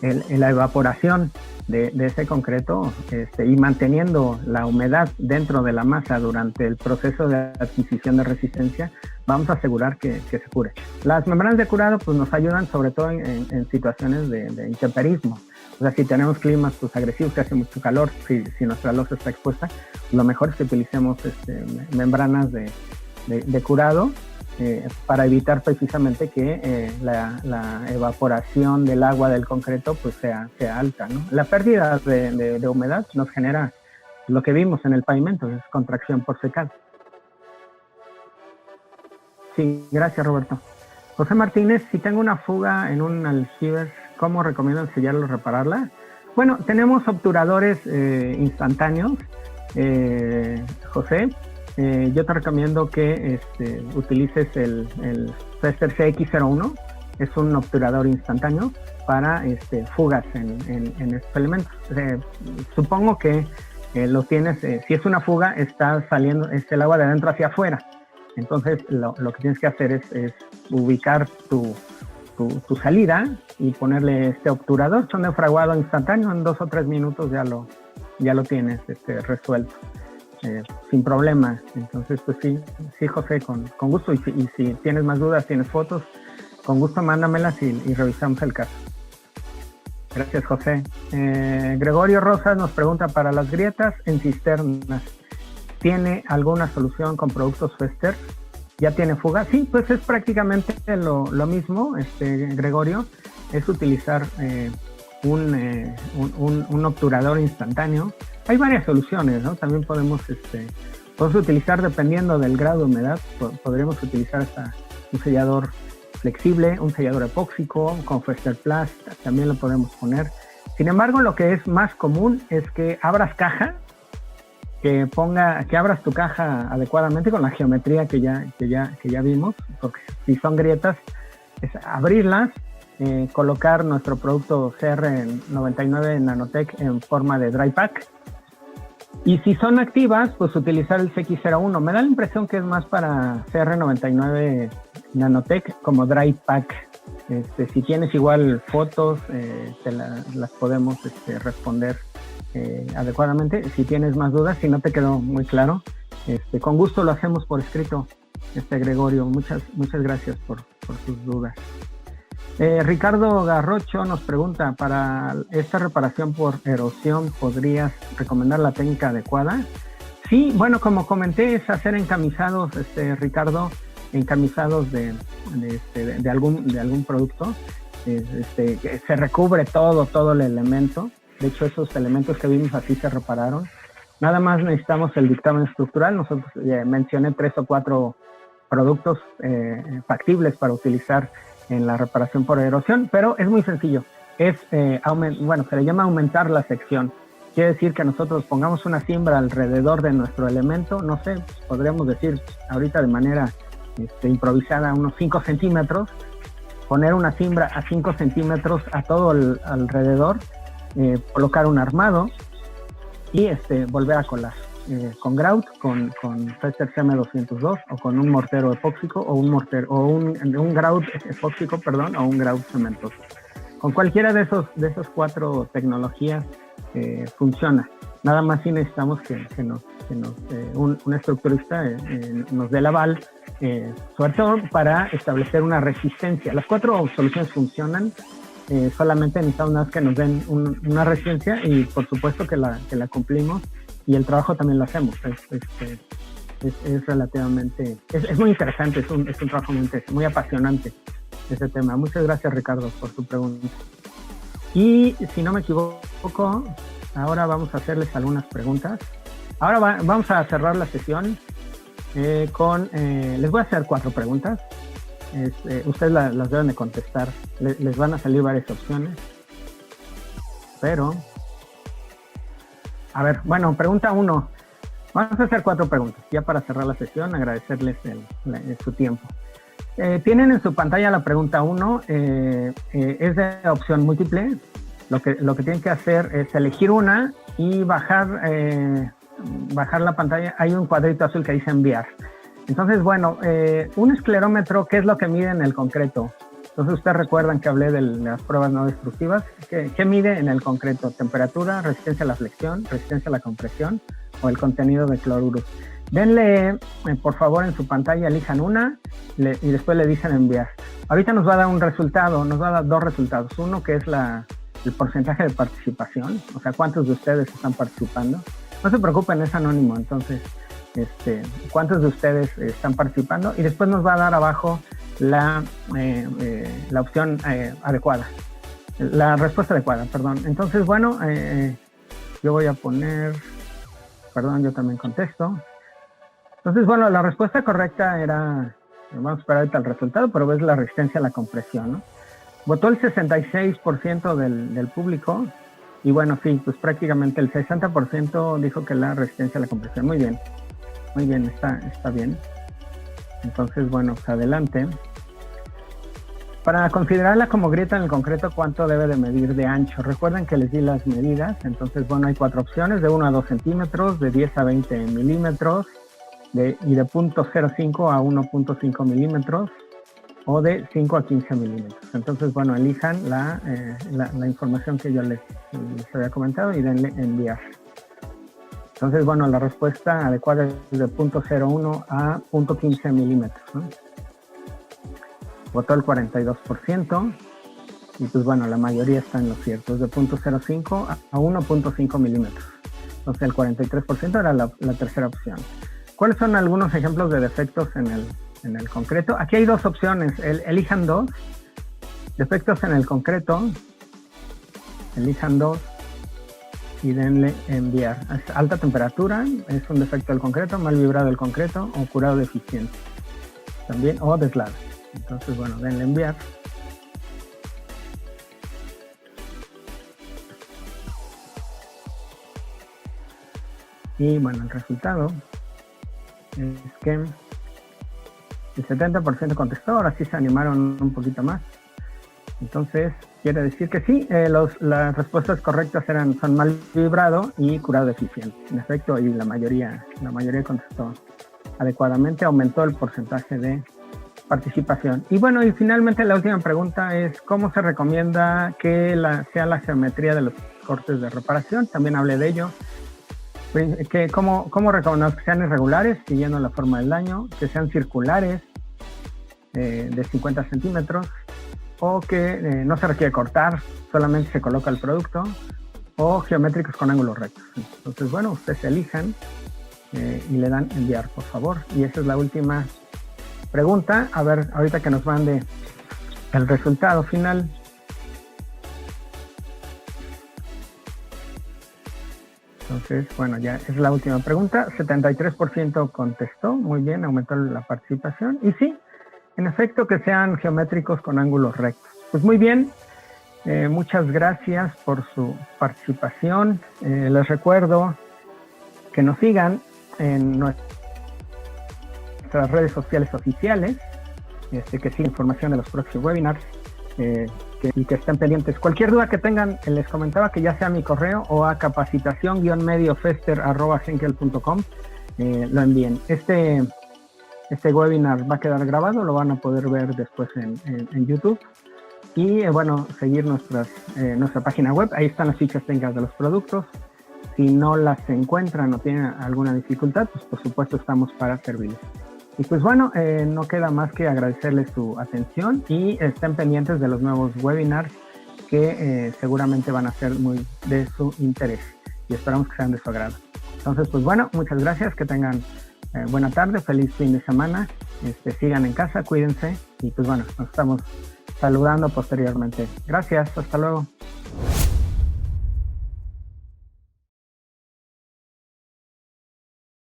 la evaporación de ese concreto y manteniendo la humedad dentro de la masa durante el proceso de adquisición de resistencia, vamos a asegurar que se cure. Las membranas de curado pues nos ayudan sobre todo en situaciones de intemperismo. O sea, si tenemos climas pues agresivos, que hace mucho calor, si nuestra losa está expuesta, lo mejor es que utilicemos membranas de curado, para evitar precisamente que la evaporación del agua del concreto pues sea alta, ¿no? La pérdida de humedad nos genera lo que vimos en el pavimento, es contracción por secado. Sí, gracias, Roberto. José Martínez, si tengo una fuga en un aljibe, ¿cómo recomiendan sellarlo o repararla? Bueno, tenemos obturadores instantáneos, José. Yo te recomiendo que utilices el Fester CX01, es un obturador instantáneo para fugas en estos elementos. Supongo que lo tienes, si es una fuga, está saliendo el agua de adentro hacia afuera. Entonces lo que tienes que hacer es ubicar tu salida y ponerle este obturador, sondeo fraguado instantáneo, en 2 o 3 minutos ya lo tienes resuelto. sin problema. Entonces, pues sí, José, con gusto. Y si tienes más dudas, tienes fotos, con gusto mándamelas y revisamos el caso. Gracias, José. Gregorio Rosas nos pregunta, para las grietas en cisternas, ¿tiene alguna solución con productos Fester? ¿Ya tiene fuga? Sí, pues es prácticamente lo mismo, Gregorio, es utilizar un obturador instantáneo. Hay varias soluciones, ¿no? También podemos utilizar, dependiendo del grado de humedad, podríamos utilizar hasta un sellador flexible, un sellador epóxico, con Fester Plus, también lo podemos poner. Sin embargo, lo que es más común es que abras caja, que abras tu caja adecuadamente con la geometría que ya vimos, porque si son grietas, es abrirlas, colocar nuestro producto CR99 Nanotech en forma de dry pack, y si son activas, pues utilizar el CX01. Me da la impresión que es más para CR99 Nanotech como dry pack. Si tienes igual fotos, las podemos responder adecuadamente. Si tienes más dudas, si no te quedó muy claro, con gusto lo hacemos por escrito, Gregorio. Muchas gracias por tus dudas. Ricardo Garrocho nos pregunta, para esta reparación por erosión, ¿podrías recomendar la técnica adecuada? Sí, bueno, como comenté, es hacer encamisados, Ricardo, encamisados de algún producto, que se recubre todo el elemento. De hecho, esos elementos que vimos así se repararon. Nada más necesitamos el dictamen estructural. Nosotros mencioné 3 o 4 productos factibles para utilizar en la reparación por erosión, pero es muy sencillo. Se le llama aumentar la sección. Quiere decir que nosotros pongamos una cimbra alrededor de nuestro elemento, no sé, podríamos decir ahorita de manera improvisada, unos 5 centímetros, poner una cimbra a 5 centímetros a todo alrededor, colocar un armado y volver a colar. Con grout, con Fester CM202 o con un mortero epóxico o un grout epóxico, o un grout cementoso. Con cualquiera de esos 4 tecnologías funciona. Nada más si necesitamos que un estructurista nos dé el aval, sobre todo para establecer una resistencia. Las 4 soluciones funcionan. Solamente necesitamos que nos den una resistencia, y por supuesto que la cumplimos, y el trabajo también lo hacemos. Es relativamente, es muy interesante, es un trabajo muy interesante, muy apasionante ese tema. Muchas gracias, Ricardo, por tu pregunta. Y si no me equivoco, ahora vamos a hacerles algunas preguntas. Ahora vamos a cerrar la sesión les voy a hacer 4 preguntas. Ustedes las deben de contestar. Les van a salir varias opciones, pero a ver, bueno, pregunta 1. Vamos a hacer 4 preguntas ya para cerrar la sesión, agradecerles su tiempo. Tienen en su pantalla la pregunta 1, es de opción múltiple. Lo que tienen que hacer es elegir una y bajar la pantalla. Hay un cuadrito azul que dice enviar. Entonces, bueno, un esclerómetro, ¿qué es lo que mide en el concreto? Entonces, ustedes recuerdan que hablé de las pruebas no destructivas. ¿Qué mide en el concreto? Temperatura, resistencia a la flexión, resistencia a la compresión o el contenido de cloruros. Denle, por favor, en su pantalla, elijan una y después le dicen enviar. Ahorita nos va a dar un resultado, nos va a dar 2 resultados. Uno que es el porcentaje de participación, o sea, cuántos de ustedes están participando. No se preocupen, es anónimo, entonces, cuántos de ustedes están participando, y después nos va a dar abajo la opción adecuada, la respuesta adecuada, perdón. Entonces, bueno, yo voy a poner, yo también contesto. Entonces, bueno, la respuesta correcta era, vamos a esperar ahorita el resultado, pero ves la resistencia a la compresión, ¿no? Votó el 66% del público, y bueno, sí, pues prácticamente el 60% dijo que la resistencia a la compresión. Muy bien, está bien. Entonces, bueno, pues adelante. Para considerarla como grieta en el concreto, ¿cuánto debe de medir de ancho? Recuerden que les di las medidas. Entonces, bueno, hay 4 opciones: de 1 a 2 centímetros, de 10 a 20 milímetros, y de 0.05 a 1.5 milímetros, o de 5 a 15 milímetros. Entonces, bueno, elijan la información que yo les había comentado y denle enviar. Entonces, bueno, la respuesta adecuada es de 0.01 a 0.15 milímetros, ¿no? Votó el 42%, y pues bueno, la mayoría está en lo cierto, es de 0.05 a 1.5 milímetros. Entonces el 43% era la tercera opción. ¿Cuáles son algunos ejemplos de defectos en el concreto? Aquí hay dos opciones, elijan dos. Defectos en el concreto, elijan dos y denle enviar. Es alta temperatura, es un defecto del concreto, mal vibrado el concreto o curado deficiente. También, o deslave. Entonces, bueno, denle enviar. Y bueno, el resultado es que el 70% contestó, ahora sí se animaron un poquito más. Entonces, quiere decir que sí, las respuestas correctas son mal vibrado y curado deficiente. En efecto, y la mayoría contestó adecuadamente, aumentó el porcentaje de participación. Y bueno, y finalmente la última pregunta es, ¿cómo se recomienda que sea la geometría de los cortes de reparación? También hablé de ello. ¿Cómo recomendamos que sean irregulares, siguiendo la forma del daño, que sean circulares, de 50 centímetros, o que no se requiere cortar, solamente se coloca el producto, o geométricos con ángulos rectos? Entonces, bueno, ustedes elijan y le dan enviar, por favor. Y esa es la última pregunta. A ver, ahorita que nos mande el resultado final. Entonces, bueno, ya es la última pregunta. 73% contestó, muy bien, aumentó la participación. Y sí, en efecto, que sean geométricos con ángulos rectos. Pues muy bien, muchas gracias por su participación. Les recuerdo que nos sigan en nuestras redes sociales oficiales, que sigan información de los próximos webinars, y que estén pendientes. Cualquier duda que tengan, les comentaba que ya sea a mi correo o a capacitación-mediofester@henkel.com, lo envíen. Este webinar va a quedar grabado, lo van a poder ver después en YouTube. Y bueno, seguir nuestra página web, ahí están las fichas técnicas de los productos. Si no las encuentran o tienen alguna dificultad, pues por supuesto estamos para servirles. Y pues bueno, no queda más que agradecerles su atención y estén pendientes de los nuevos webinars que seguramente van a ser muy de su interés y esperamos que sean de su agrado. Entonces, pues bueno, muchas gracias, que tengan buena tarde, feliz fin de semana, sigan en casa, cuídense y pues bueno, nos estamos saludando posteriormente. Gracias, hasta luego.